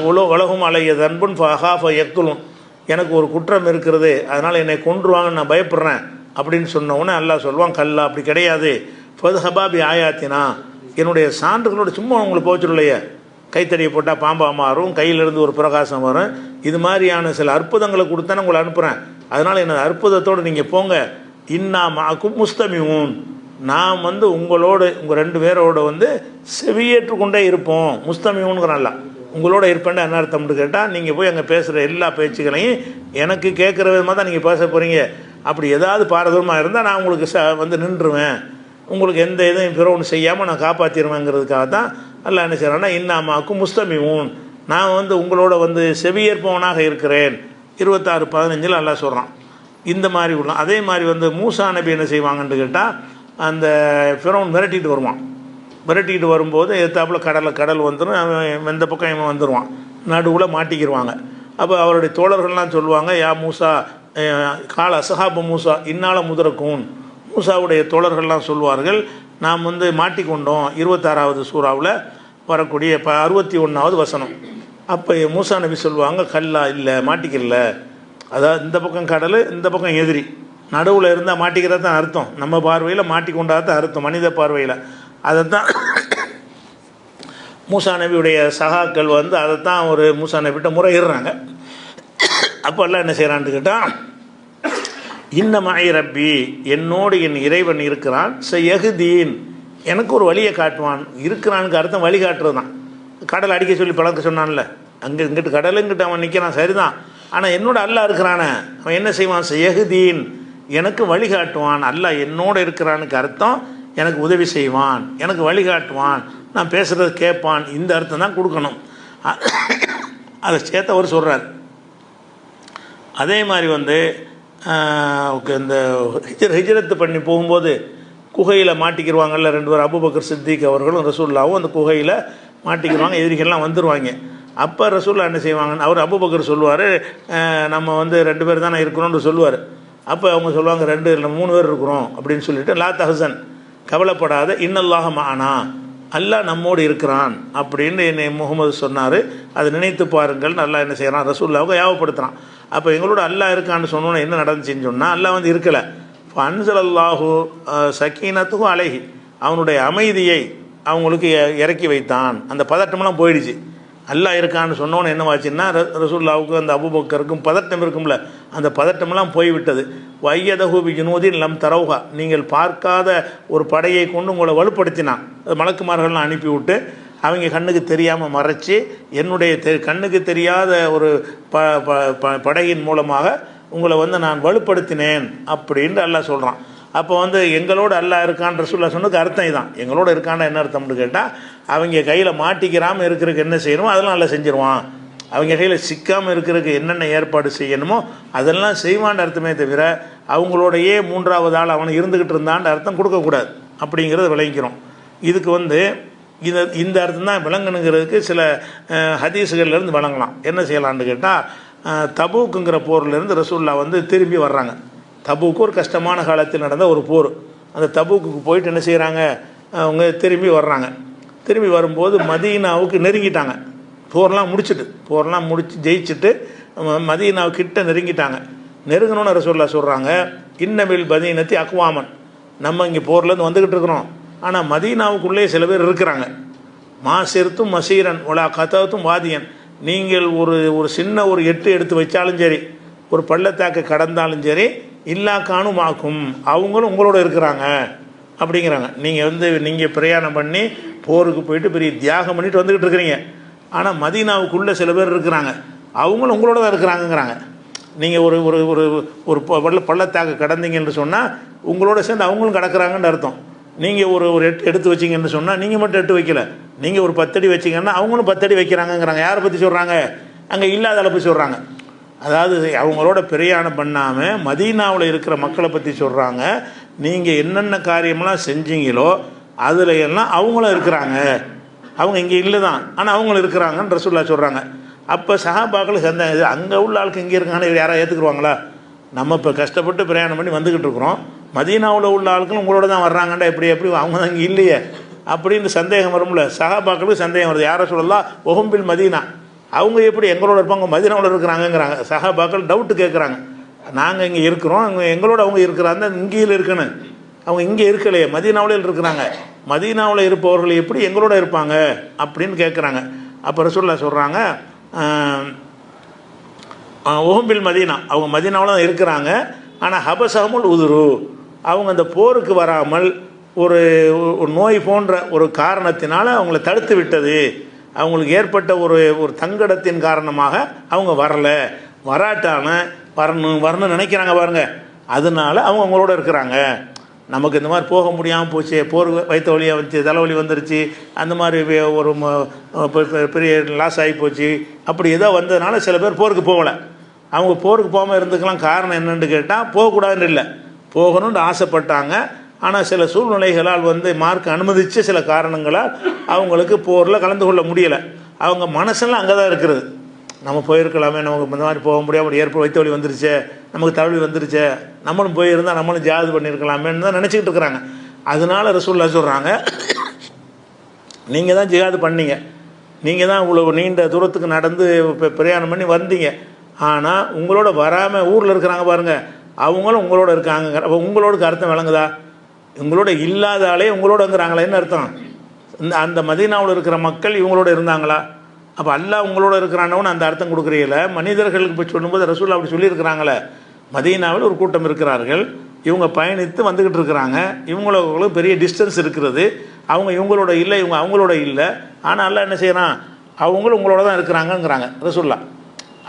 உலகும் அலைய தன்புன் ஃபஹாஃப யக்துலுன், எனக்கு ஒரு குற்றம் இருக்கிறது, அதனால் என்னை கொன்றுவாங்கன்னு நான் பயப்படுறேன் அப்படின்னு சொன்னவுடனே அல்லாஹ் சொல்லுவான் கல்லா, அப்படி கிடையாது. ஃபத்ஹபாபி ஆயாத்தினா, என்னுடைய சான்றுகளோட சும்மா உங்களுக்கு போச்சுடலையே, கைத்தடியை போட்டால் பாம்பா மாறும், கையிலிருந்து ஒரு பிரகாசம் வரும், இது மாதிரியான சில அற்புதங்களை கொடுத்தானே உங்களை அனுப்புகிறேன், அதனால் எனது அற்புதத்தோடு நீங்கள் போங்க. இன்னா மாக்கும் முஸ்தமியூன், நாம் வந்து உங்களோடு உங்கள் 2 பேரோடு வந்து செவியேற்று கொண்டே இருப்போம். முஸ்தமியூனுங்கிறல்ல, உங்களோட இருப்பேன் என்ன அர்த்தம்னு கேட்டால் நீங்கள் போய் அங்கே பேசுகிற எல்லா பேச்சுக்களையும் எனக்கு கேட்குற விதமாக தான் நீங்கள் பேச போகிறீங்க. அப்படி ஏதாவது பாரதூரமாக இருந்தால் நான் உங்களுக்கு வந்து நின்றுவேன், உங்களுக்கு எந்த இதையும் பிறவுன்னு செய்யாமல் நான் காப்பாற்றிடுவேங்கிறதுக்காக தான் அல்லாஹ் என்ன செய்கிறான்னா இன்னாமாக்கும் முஸ்தமியூன், நான் வந்து உங்களோட வந்து செவியேற்பவனாக இருக்கிறேன். 26:15 அல்லாஹ் சொல்கிறான். இந்த மாதிரி உள்ள அதே மாதிரி வந்து மூசா நபி என்ன செய்வாங்கன்னு கேட்டால் அந்த ஃபிரௌன் மிரட்டிட்டு வருவான். மிரட்டிட்டு வரும்போது எத்தாப்புல கடல் வந்துடும், அவன் எந்த பக்கம் இவன் வந்துடுவான், நடுவில் மாட்டிக்கிடுவாங்க. அப்போ அவருடைய தோழர்கள்லாம் சொல்லுவாங்க யா மூசா கால அசஹாப மூசா இன்னால முதரக்கூன், மூசாவுடைய தோழர்கள்லாம் சொல்லுவார்கள் நாம் வந்து மாட்டிக்கொண்டோம். 26வது சூறாவில் வரக்கூடிய 61வது வசனம். அப்போ மூசா நபி சொல்லுவாங்க கல்லா, இல்லை மாட்டிக்கல, அதாவது இந்த பக்கம் கடல் இந்த பக்கம் எதிரி, நடுவில் இருந்தால் மாட்டிக்கிறது தான் அர்த்தம், நம்ம பார்வையில் மாட்டிக்கொண்டா தான் அர்த்தம், மனித பார்வையில். அதைத்தான் மூசா நபியுடைய சகாக்கள் வந்து அதைத்தான் ஒரு மூசா நபிகிட்ட முறையிடுறாங்க. அப்போ எல்லாம் என்ன செய்கிறான்னு கேட்டால் இன்னமாய் ரப்பி, என்னோடு என் இறைவன் இருக்கிறான், யஹ்தீன், எனக்கு ஒரு வழியை காட்டுவான். இருக்கிறானுக்கு அர்த்தம் வழி காட்டுறது தான். கடல் அடிக்க சொல்லி பழக்க சொன்னான்ல, அங்கே இங்கிட்டு கடலுங்கிட்ட அவன் நிற்கிறான் சரிதான், ஆனால் என்னோட அல்லாஹ் இருக்கிறானே அவன் என்ன செய்வான், யஹ்தீன், எனக்கு வழிகாட்டுவான். அல்லாஹ் என்னோடு இருக்கிறானுக்கு அர்த்தம் எனக்கு உதவி செய்வான், எனக்கு வழிகாட்டுவான், நான் பேசுகிறது கேட்பான், இந்த அர்த்தம் தான் கொடுக்கணும். அதை சேர்த்து அவர் சொல்கிறார். அதே மாதிரி வந்து இந்த ஹிஜ்ரத்து பண்ணி போகும்போது குகையில் மாட்டிக்கிடுவாங்கல்ல 2 பேர், அபூபக்கர் சித்திக் அவர்களும் ரசூலுல்லாவும் அந்த குகையில் மாட்டிக்கிடுவாங்க, எதிரிகள்லாம் வந்துடுவாங்க. அப்போ ரசூலுல்லாஹ் என்ன செய்வாங்கன்னு அவர் அபூபக்கர் சொல்லுவார், நம்ம வந்து 2 பேர் தானே இருக்கணும்னு சொல்லுவார். அப்போ அவங்க சொல்லுவாங்க 2 இல்லை 3 பேர் இருக்கிறோம் அப்படின்னு சொல்லிட்டு லா தஹசன், கவலைப்படாத, இன்னல்லாஹ மஅனா, அல்லாஹ் நம்மோடு இருக்கிறான் அப்படின்னு என்னை முகமது சொன்னார், அதை நினைத்து பாருங்கள். அல்லாஹ் என்ன செய்கிறான், ரசூலுல்லாஹ்வை யாவப்படுத்துகிறான். அப்போ எங்களோட அல்லாஹ் இருக்கான்னு சொன்னோன்னே என்ன நடந்துச்சுன்னு சொன்னால் அல்லாஹ் வந்து இருக்கலை. அன்ஸலல்லாஹு சக்கீனத்துக்கும் அலைஹி, அவனுடைய அமைதியை அவங்களுக்கு இறக்கி வைத்தான். அந்த பதட்டமெல்லாம் போயிடுச்சு. அல்லாஹ் இருக்கான்னு சொன்னோன்னு என்னவாச்சுன்னா ரசூலுல்லாஹ்வுக்கு அந்த அபூபக்கருக்கும் பதட்டம் இருக்கும்ல, அந்த பதட்டமெல்லாம் போய்விட்டது. வையதஹு பிஜுனூதின் லம் தரவுஹா, நீங்கள் பார்க்காத ஒரு படையை கொண்டு உங்களை வலுப்படுத்தினான். மலக்குமார்கள்லாம் அனுப்பிவிட்டு அவங்க கண்ணுக்கு தெரியாமல் மறைச்சி என்னுடைய கண்ணுக்கு தெரியாத ஒரு படையின் மூலமாக உங்களை வந்து நான் வலுப்படுத்தினேன் அப்படின்னு அல்லாஹ் சொல்கிறான். அப்போ வந்து எங்களோட அல்லாஹ் இருக்கான்ற ரசூலுல்லாஹ் சொன்னதுக்கு அர்த்தம் இதுதான். எங்களோட இருக்கான்ற என்ன அர்த்தம்னு கேட்டால் அவங்க கையில் மாட்டிக்கிறாமல் இருக்கிறதுக்கு என்ன செய்யணுமோ அதெல்லாம் நல்லா செஞ்சிருவான், அவங்க கையில் சிக்காமல் இருக்கிறதுக்கு என்னென்ன ஏற்பாடு செய்யணுமோ அதெல்லாம் செய்வான்ற அர்த்தமே தவிர அவங்களோடையே 3வது ஆள் அவனை இருந்துக்கிட்டு இருந்தான்ற அர்த்தம் கொடுக்கக்கூடாது அப்படிங்கிறத விளங்கிக்கிறோம். இதுக்கு வந்து இந்த அர்த்தம் தான் விளங்கணுங்கிறதுக்கு சில ஹதீஸுகள்லேருந்து விளங்கலாம். என்ன செய்யலான்னு கேட்டால் தபூக்குங்கிற போர்லேருந்து ரசூலுல்லாஹ் வந்து திரும்பி வர்றாங்க. தபூக்கு ஒரு கஷ்டமான காலத்தில் நடந்த ஒரு போர். அந்த தபூக்கு போயிட்டு என்ன செய்கிறாங்க, அவங்க திரும்பி வர்றாங்க. திரும்பி வரும்போது மதீனாவுக்கு நெருங்கிட்டாங்க. போர்லாம் முடிச்சு ஜெயிச்சுட்டு மதீனாவுக்கிட்ட நெருங்கிட்டாங்க. நெருங்கணும்னு ரசூலுல்லாஹ் சொல்கிறாங்க, இன்னபில் மதீனத்தி அக்வாமன், நம்ம இங்கே போர்லேருந்து வந்துக்கிட்டு இருக்கிறோம், ஆனால் மதீனாவுக்குள்ளே சில பேர் இருக்கிறாங்க. மாசிர்த்தும் மசீரன் ஒலா கதத்தும் வாதியன், நீங்கள் ஒரு சின்ன ஒரு எட்டு எடுத்து வச்சாலும் சரி, ஒரு பள்ளத்தாக்கை கடந்தாலும் சரி, இல்லா காணும் ஆக்கும், அவங்களும் உங்களோட இருக்கிறாங்க அப்படிங்கிறாங்க. நீங்கள் பிரயாணம் பண்ணி போருக்கு போயிட்டு பெரிய தியாகம் பண்ணிட்டு வந்துக்கிட்டு இருக்கிறீங்க, ஆனால் மதீனாவுக்குள்ளே சில பேர் இருக்கிறாங்க, அவங்களும் உங்களோட தான் இருக்கிறாங்கங்கிறாங்க. நீங்கள் ஒரு ஒரு ஒரு ஒரு பள்ளத்தாக்கை கடந்தீங்கன்னு சொன்னால் உங்களோட சேர்ந்து அவங்களும் கடக்கிறாங்கன்னு அர்த்தம். நீங்கள் ஒரு எட்டு எடுத்து வச்சிங்கன்னு சொன்னால் நீங்கள் மட்டும் எட்டு வைக்கல, நீங்கள் ஒரு 10 அடி வச்சிங்கன்னா அவங்களும் 10 அடி வைக்கிறாங்கங்கிறாங்க. யாரை பற்றி சொல்கிறாங்க? அங்கே இல்லாத அளவு சொல்கிறாங்க. அதாவது அவங்களோட பிரயாணம் பண்ணாமல் மதீனாவில் இருக்கிற மக்களை பற்றி சொல்கிறாங்க. நீங்கள் என்னென்ன காரியமெல்லாம் செஞ்சீங்களோ அதில் எல்லாம் அவங்களும் இருக்கிறாங்க, அவங்க இங்கே இல்லை தான், ஆனால் அவங்களும் இருக்கிறாங்கன்னு ரசூலுல்லாஹ் சொல்கிறாங்க. அப்போ சஹாபாக்கள் சந்தேகம், அங்கே உள்ள ஆளுக்கு இங்கே இருக்காங்கன்னு இவர் யாராவது ஏற்றுக்குருவாங்களா? நம்ம இப்போ கஷ்டப்பட்டு பிரயாணம் பண்ணி வந்துக்கிட்டு இருக்கிறோம், மதீனாவில் உள்ள ஆட்களும் உங்களோட தான் வர்றாங்கண்டா, எப்படி அவங்க தான் இங்கே இல்லையே அப்படின்னு சந்தேகம் வரும்ல. சஹாபாக்களுக்கு சந்தேகம் வருது. யாரை சொல்லலாம்? ஒஹும்பில் மதீனா, அவங்க எப்படி எங்களோட இருப்பாங்க, மதீனாவில் இருக்கிறாங்கங்கிறாங்க. சஹாபாக்கள் டவுட்டு கேட்குறாங்க, நாங்கள் இங்கே இருக்கிறோம், எங்களோட அவங்க இருக்கிறாங்க, இங்கேயில் இருக்கணும், அவங்க இங்கே இருக்கலையே, மதீனாவில் இருக்கிறாங்க, மதீனாவில் இருப்பவர்கள் எப்படி எங்களோட இருப்பாங்க அப்படின்னு கேட்குறாங்க. அப்போ ரசூலுல்லாஹ் சொல்கிறாங்க, ஒஹும்பில் மதீனா, அவங்க மதீனாவில் தான் இருக்கிறாங்க, ஆனால் ஹபசஹமுல் உதுரு, அவங்க அந்த போருக்கு வராமல் ஒரு நோய் போன்ற ஒரு காரணத்தினால் அவங்கள தடுத்து விட்டது, அவங்களுக்கு ஏற்பட்ட ஒரு தங்கடத்தின் காரணமாக அவங்க வராட்டான வரணும்னு நினைக்கிறாங்க பாருங்க, அதனால அவங்க அவங்களோட இருக்கிறாங்க. நமக்கு இந்த மாதிரி போக முடியாமல் போச்சு, போர் வயிற்று வலியாக வந்துச்சு, தலைவலி வந்துருச்சு, அந்த மாதிரி ஒரு பெரிய லாஸ் ஆகி போச்சு, அப்படி ஏதோ வந்ததுனால சில பேர் போருக்கு போகலை. அவங்க போருக்கு போகாமல் இருந்துக்கலாம். காரணம் என்னென்னு கேட்டால் போகக்கூடாதுன்னு இல்லை, போகணும்னு ஆசைப்பட்டாங்க, ஆனால் சில சூழ்நிலைகளால் மார்க் அனுமதித்த சில காரணங்களால் அவங்களுக்கு போரில் கலந்து கொள்ள முடியலை. அவங்க மனசெல்லாம் அங்கே தான் இருக்கிறது, நம்ம போயிருக்கலாமே, நமக்கு இந்த மாதிரி போக முடியாமல் ஏற்ப வயிற்று வலி வந்துருச்சே, நமக்கு தலைவலி வந்துருச்சே, நம்மளும் போயிருந்தால் நம்மளும் ஜிஹாது பண்ணியிருக்கலாமேன்னு தான் நினச்சிக்கிட்டு இருக்கிறாங்க. அதனால ரசூலுல்லாஹ் சொல்கிறாங்க, நீங்கள் தான் ஜிஹாது பண்ணீங்க, நீங்கள் தான் இவ்வளோ நீண்ட தூரத்துக்கு நடந்து பிரயாணம் பண்ணி வந்தீங்க, ஆனால் உங்களோட வராமல் ஊரில் இருக்கிறாங்க பாருங்கள், அவங்களும் உங்களோட இருக்காங்க. அப்போ உங்களோட அர்த்தம் விளங்குதா? உங்களோட இல்லாதாலே உங்களோடங்கிறாங்களா? என்ன அர்த்தம்? அந்த மதீனாவில் இருக்கிற மக்கள் இவங்களோட இருந்தாங்களா? அப்போ அல்லாஹ் உங்களோட இருக்கிறானவன்னு அந்த அர்த்தம் கொடுக்குறீங்கள. மனிதர்களுக்கு போய் சொல்லும்போது ரசூலுல்லாஹ் அப்படி சொல்லியிருக்கிறாங்களே, மதீனாவில் ஒரு கூட்டம் இருக்கிறார்கள், இவங்க பயணித்து வந்துக்கிட்டு இருக்கிறாங்க, இவங்களுக்கு பெரிய டிஸ்டன்ஸ் இருக்கிறது, அவங்க இவங்களோட இல்லை, இவங்க அவங்களோட இல்லை, ஆனால் அல்லாஹ் என்ன செய்யறான், அவங்களும் உங்களோட தான் இருக்கிறாங்கங்கிறாங்க ரசூலுல்லாஹ்.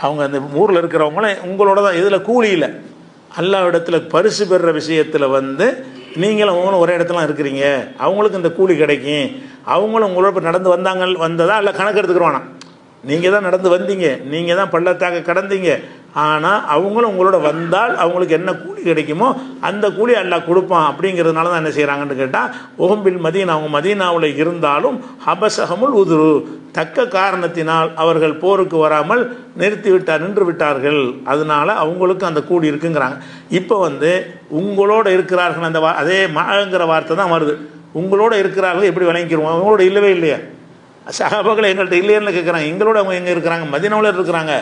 அவங்க அந்த ஊரில் இருக்கிறவங்களும் உங்களோட தான், இதில் கூலி இல்லை, அல்லாஹ் இடத்துல பரிசு பெறுற விஷயத்தில் நீங்களும் அவங்களும் ஒரே இடத்துல இருக்கிறீங்க, அவங்களுக்கு இந்த கூலி கிடைக்கும், அவங்களும் உங்களோட நடந்து வந்ததா இல்லை கணக்கு எடுத்துக்கிறோம். நீங்கள் தான் நடந்து வந்தீங்க, நீங்கள் தான் பள்ளத்தாக்க கடந்தீங்க, ஆனால் அவங்களும் உங்களோட வந்தால் அவங்களுக்கு என்ன கூலி கிடைக்குமோ அந்த கூலி அல்லாஹ் கொடுப்பான். அப்படிங்கிறதுனால தான் என்ன செய்கிறாங்கன்னு கேட்டால், ஒஹும்பில் மதீனா, அவங்க மதீனாவில் இருந்தாலும் ஹபசஹமுல் உதுரு, தக்க காரணத்தினால் அவர்கள் போருக்கு வராமல் நின்று விட்டார்கள், அதனால அவங்களுக்கு அந்த கூலி இருக்குங்கிறாங்க. இப்போ உங்களோட இருக்கிறார்கள், அந்த அதே மழங்கிற வார்த்தை தான் வருது. உங்களோட இருக்கிறார்கள் எப்படி விளங்கிக்கிறோம்? அவங்களோட இல்லவே இல்லையா? சஹாபாக்கள் எங்கள்கிட்ட இல்லைன்னு கேட்குறாங்க, எங்களோட அவங்க எங்கே இருக்கிறாங்க? மதீனாவில் இருக்கிறாங்க.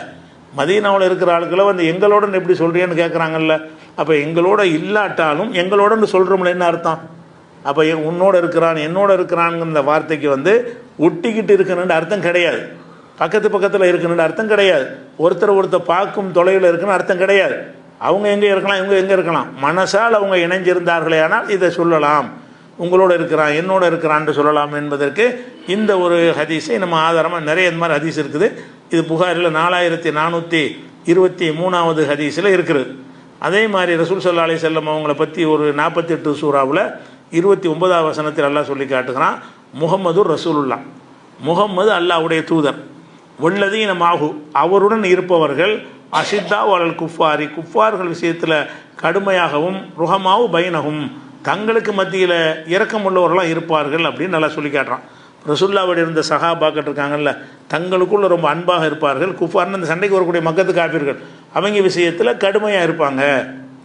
மதீனாவில் இருக்கிற ஆளுக்களை எங்களோட எப்படி சொல்கிறேன்னு கேட்குறாங்கல்ல. அப்போ எங்களோட இல்லாட்டாலும் எங்களோடன்னு சொல்கிறோம்ல, என்ன அர்த்தம்? அப்போ உன்னோட இருக்கிறான் என்னோட இருக்கிறான்ங்கிற வார்த்தைக்கு ஒட்டிக்கிட்டு இருக்கணுன்ற அர்த்தம் கிடையாது, பக்கத்தில் இருக்கணுன்ற அர்த்தம் கிடையாது, ஒருத்தர் பார்க்கும் தொலைவில் இருக்குன்னு அர்த்தம் கிடையாது. அவங்க எங்கே இருக்கலாம், இவங்க எங்கே இருக்கலாம், மனசால் அவங்க இணைஞ்சிருந்தார்களே ஆனால் இதை சொல்லலாம், உங்களோட இருக்கிறான் என்னோட இருக்கிறான்னு சொல்லலாம் என்பதற்கு இந்த ஒரு ஹதீஸை நம்ம ஆதாரமாக நிறைய இந்த மாதிரி ஹதீஸ் இருக்குது. இது புகாரில் 4423வது ஹதீஸில் இருக்கிறது. அதே மாதிரி ரசூல் ஸல்லல்லாஹு அலைஹி வஸல்லம் அவங்கள பற்றி ஒரு 48 சூறாவில் 29வது வசனத்தில் அல்லாஹ் சொல்லி காட்டுகிறான், முஹம்மது ரசூலுல்லாஹ், முஹம்மது அல்லாஹ்வுடைய தூதர், வல்லதீன மாஹு, அவருடன் இருப்பவர்கள், அஷித்தா வலல் குஃபாரி, குஃபார்கள் விஷயத்தில் கடுமையாகவும், ருஹமாவு பைனஹும், தங்களுக்கு மத்தியில் இரக்கமுள்ளவர்களாக இருப்பார்கள் அப்படின்னு நல்லா சொல்லி காட்டுறான். ரசூலுல்லாஹ்வோட இருந்த சஹாபாக்கள் இருக்காங்கல்ல, தங்களுக்குள்ள ரொம்ப அன்பாக இருப்பார்கள். குஃபார்னு அந்த சண்டைக்கு வரக்கூடிய மக்கத்து காப்பீர்கள், அவங்க விஷயத்தில் கடுமையாக இருப்பாங்க,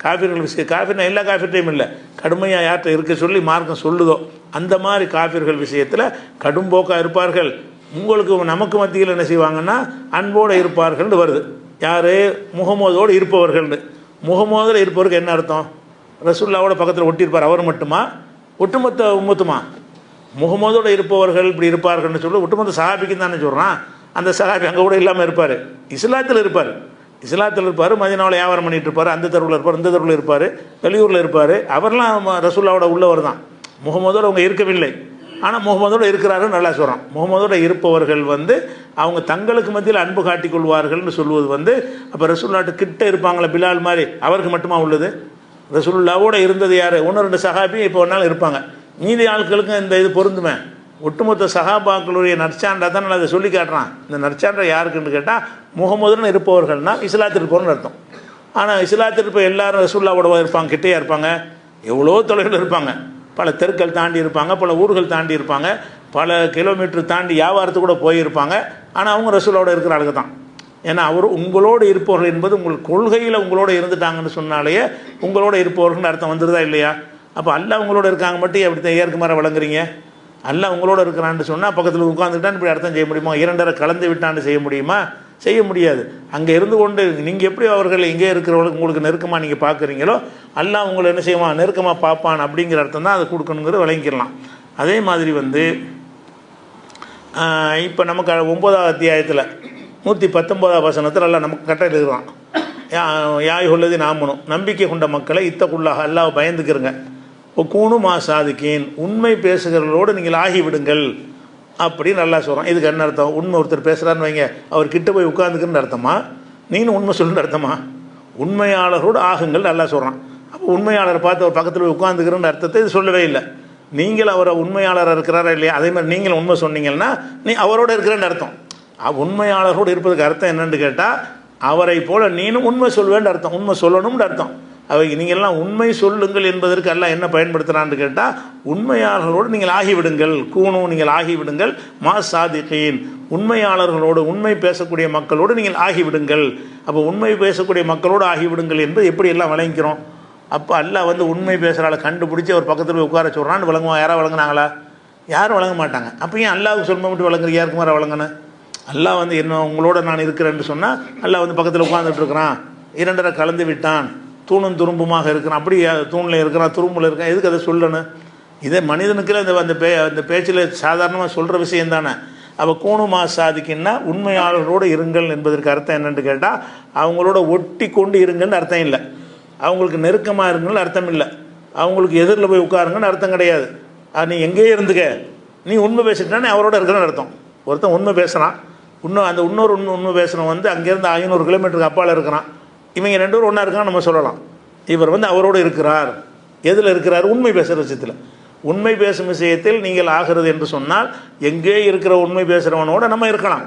காஃபிர்கள் விஷயம், காஃபிர்னா எல்லா காஃபிர்டையும் இல்லை, கடுமையாக யார்கிட்ட இருக்க சொல்லி மார்க்கம் சொல்லுதோ அந்த மாதிரி காஃபிர்கள் விஷயத்தில் கடும்போக்காக இருப்பார்கள். உங்களுக்கு நமக்கு மத்தியில் என்ன செய்வாங்கன்னா அன்போடு இருப்பார்கள்னு வருது. யார்? முகமதோடு இருப்பவர்கள்னு. முகமதோடு இருப்பவருக்கு என்ன அர்த்தம்? ரசூல்லாவோட பக்கத்தில் ஒட்டியிருப்பார் அவர் மட்டுமா, ஒட்டுமொத்த உம்மத்துமா? முகமதோடு இருப்பவர்கள் இப்படி இருப்பார்கள்னு சொல்லி ஒட்டுமொத்த சஹாபிக்கு தானே சொல்கிறான். அந்த சஹாபி அங்கே கூட இல்லாமல் இருப்பார், இஸ்லாத்தில் இருப்பார். இஸ்லாத்தில் இருப்பார், மதீனாவில் வியாபாரம் பண்ணிகிட்டு இருப்பார், அந்த தெருவில் இருப்பார், இந்த தெருவில் இருப்பார், வெளியூரில் இருப்பார். அவர்லாம் ரசூல்லாவோட உள்ளவர் தான். முகமதோடு அவங்க இருக்கவில்லை, ஆனால் முகமதோடு இருக்கிறார்கள் நல்லா சொல்கிறான். முகமதோடு இருப்பவர்கள் அவங்க தங்களுக்கு மத்தியில் அன்பு காட்டிக் கொள்வார்கள்னு சொல்லுவது அப்போ ரசூலுல்லாஹ்ட்ட கிட்ட இருப்பாங்களே பிலால் மாதிரி, அவருக்கு மட்டுமா உள்ளது? ரசூலுல்லாவோட இருந்தது யார்? 1-2 சஹாபி இப்போ ஒரு நாள் இருப்பாங்க, மீதி ஆட்களுக்கும் இந்த இது பொருந்துமே. ஒட்டுமொத்த சஹாபாக்களுடைய நற்சான்றா தான் அதை சொல்லி காட்டுறான். இந்த நற்சான்றை யாருக்குன்னு கேட்டால் முகமதுன்னு இருப்பவர்கள்னால் இஸ்லாத்தில் இருப்பவர்னு அர்த்தம். ஆனால் இஸ்லாத்தில் இருப்ப எல்லாரும் ரசூலுல்லாவோட இருப்பாங்க, கிட்டேயா இருப்பாங்க, எவ்வளோ தொலைவில் இருப்பாங்க, பல தெருக்கள் தாண்டி இருப்பாங்க, பல ஊர்கள் தாண்டி இருப்பாங்க, பல கிலோமீட்டர் தாண்டி வியாபாரத்துக்கு கூட போயிருப்பாங்க. ஆனால் அவங்க ரசூலோட இருக்கிற ஆளுங்க தான். ஏன்னா அவர் உங்களோடு இருப்பவர்கள் என்பது உங்கள் கொள்கையில் உங்களோட இருந்துட்டாங்கன்னு சொன்னாலேயே உங்களோட இருப்பவர்கள்னு அர்த்தம் வந்துடுதா இல்லையா? அப்போ அல்லாஹ் உங்களோட இருக்காங்க மட்டும் எப்படி தான் ஏற்க மாதிரி வழங்குறீங்க? அல்லாஹ் உங்களோட இருக்கிறான்னு சொன்னால் பக்கத்தில் உட்காந்துக்கிட்டான்னு இப்படி அர்த்தம் செய்ய முடியுமா? 2 கலந்து விட்டான்னு செய்ய முடியுமா? செய்ய முடியாது. அங்கே இருந்து கொண்டு நீங்கள் எப்படி அவர்கள் இங்கே இருக்கிறவங்களுக்கு உங்களுக்கு நெருக்கமாக நீங்கள் பார்க்குறீங்களோ அல்லாஹ் உங்களை என்ன செய்வான், நெருக்கமாக பார்ப்பான். அப்படிங்கிற அர்த்தம் தான் அதை கொடுக்கணுங்கிறது விளங்கிக்கலாம். அதே மாதிரி இப்போ நமக்கு 9ஆம் அத்தியாயத்தில் 119ஆம் வசனத்தில் எல்லாம் நமக்கு கட்டளை இருக்கிறான். யாய் உள்ளது நாமனும், நம்பிக்கை கொண்ட மக்களை இத்தக்குள்ளாக அல்லாஹ் பயந்துக்கிறங்க. இப்போ கூணுமா சாதிக்கேன், உண்மை பேசுகிறவர்களோடு நீங்கள் ஆகிவிடுங்கள் அப்படின்னு நல்லா சொல்கிறான். இதுக்கு என்ன அர்த்தம்? உண்மை ஒருத்தர் பேசுகிறான்னு வைங்க, அவர் கிட்ட போய் உட்காந்துக்குன்னு அர்த்தமா? நீனும் உண்மை சொல்லுன்னு அர்த்தமா? உண்மையாளரோடு ஆகுங்கள் நல்லா சொல்கிறான். அப்போ உண்மையாளரை பார்த்து அவர் பக்கத்தில் போய் உட்காந்துக்கிறன்னு அர்த்தத்தை இது சொல்லவே இல்லை. நீங்கள் அவரை உண்மையாளராக இருக்கிறாரா இல்லையா, அதே மாதிரி நீங்களும் உண்மை சொன்னீங்கன்னா நீ அவரோட இருக்கிறன்னு அர்த்தம். உண்மையாளரோடு இருப்பதுக்கு அர்த்தம் என்னென்னு கேட்டால் அவரை போல் நீனும் உண்மை சொல்வேன்னு அர்த்தம், உண்மை சொல்லணும்னு அர்த்தம். நீங்கள்லாம் உண்மை சொல்லுங்கள் என்பதற்கு எல்லாம் என்ன பயன்படுத்துகிறான்னு கேட்டால் உண்மையாளர்களோடு நீங்கள் ஆகிவிடுங்கள், கூணும் நீங்கள் ஆகிவிடுங்கள், மா சாதிகீன், உண்மையாளர்களோடு உண்மை பேசக்கூடிய மக்களோடு நீங்கள் ஆகிவிடுங்கள். அப்போ உண்மை பேசக்கூடிய மக்களோடு ஆகிவிடுங்கள் என்பது எப்படி எல்லாம் விளங்கிக்கிறோம்? அப்போ அல்லாஹ் உண்மை பேசுகிறால கண்டுபிடிச்சி அவர் பக்கத்தில் போய் உட்கார சொல்கிறான்னு விளங்குவான். யாராவது வழங்கினாங்களா? யாரும் வழங்க மாட்டாங்க. அப்போ ஏன் அல்லாஹ்வுக்கு சொல்ல மட்டும் வழங்குற, யாருக்கு மாதிரி வழங்கணும்? அல்லாஹ் என்ன உங்களோட நான் இருக்கிறேன்னு சொன்னால் அல்லாஹ் பக்கத்தில் உட்காந்துட்டு இருக்கிறான், 2 கலந்து விட்டான், தூணும் துரும்புமாக இருக்கிறான், அப்படி தூணில் இருக்கிறான், துரும்பில் இருக்கான், எதுக்கு அதை சொல்லணும்? இதே மனிதனுக்கு அந்த பேச்சில் சாதாரணமாக சொல்கிற விஷயம் தானே. அப்போ கூணுமா சாதிக்குன்னா உண்மையாளர்களோடு இருங்கள் என்பதற்கு அர்த்தம் என்னென்னு கேட்டால் அவங்களோட ஒட்டி கொண்டு இருங்கன்னு அர்த்தம் இல்லை, அவங்களுக்கு நெருக்கமாக இருங்கன்னு அர்த்தம் இல்லை, அவங்களுக்கு எதிரில் போய் உட்காருங்கன்னு அர்த்தம் கிடையாது. நீ எங்கேயே இருந்துக்க, நீ உண்மை பேசிட்டானே அவரோட இருக்கிறன்னு அர்த்தம். ஒருத்தன் உண்மை பேசுகிறான், அந்த இன்னொரு உண்மை பேசுகிறவன் அங்கேருந்து 500 கிலோமீட்டருக்கு அப்பால் இருக்கிறான், இவங்க 2 பேரும் ஒன்றா இருக்கான்னு நம்ம சொல்லலாம். இவர் அவரோடு இருக்கிறார், எதில் இருக்கிறார்? உண்மை பேசுகிற விஷயத்தில். உண்மை பேசும் விஷயத்தில் நீங்கள் ஆகிறது என்று சொன்னால் எங்கே இருக்கிற உண்மை பேசுகிறவனோட நம்ம இருக்கலாம்.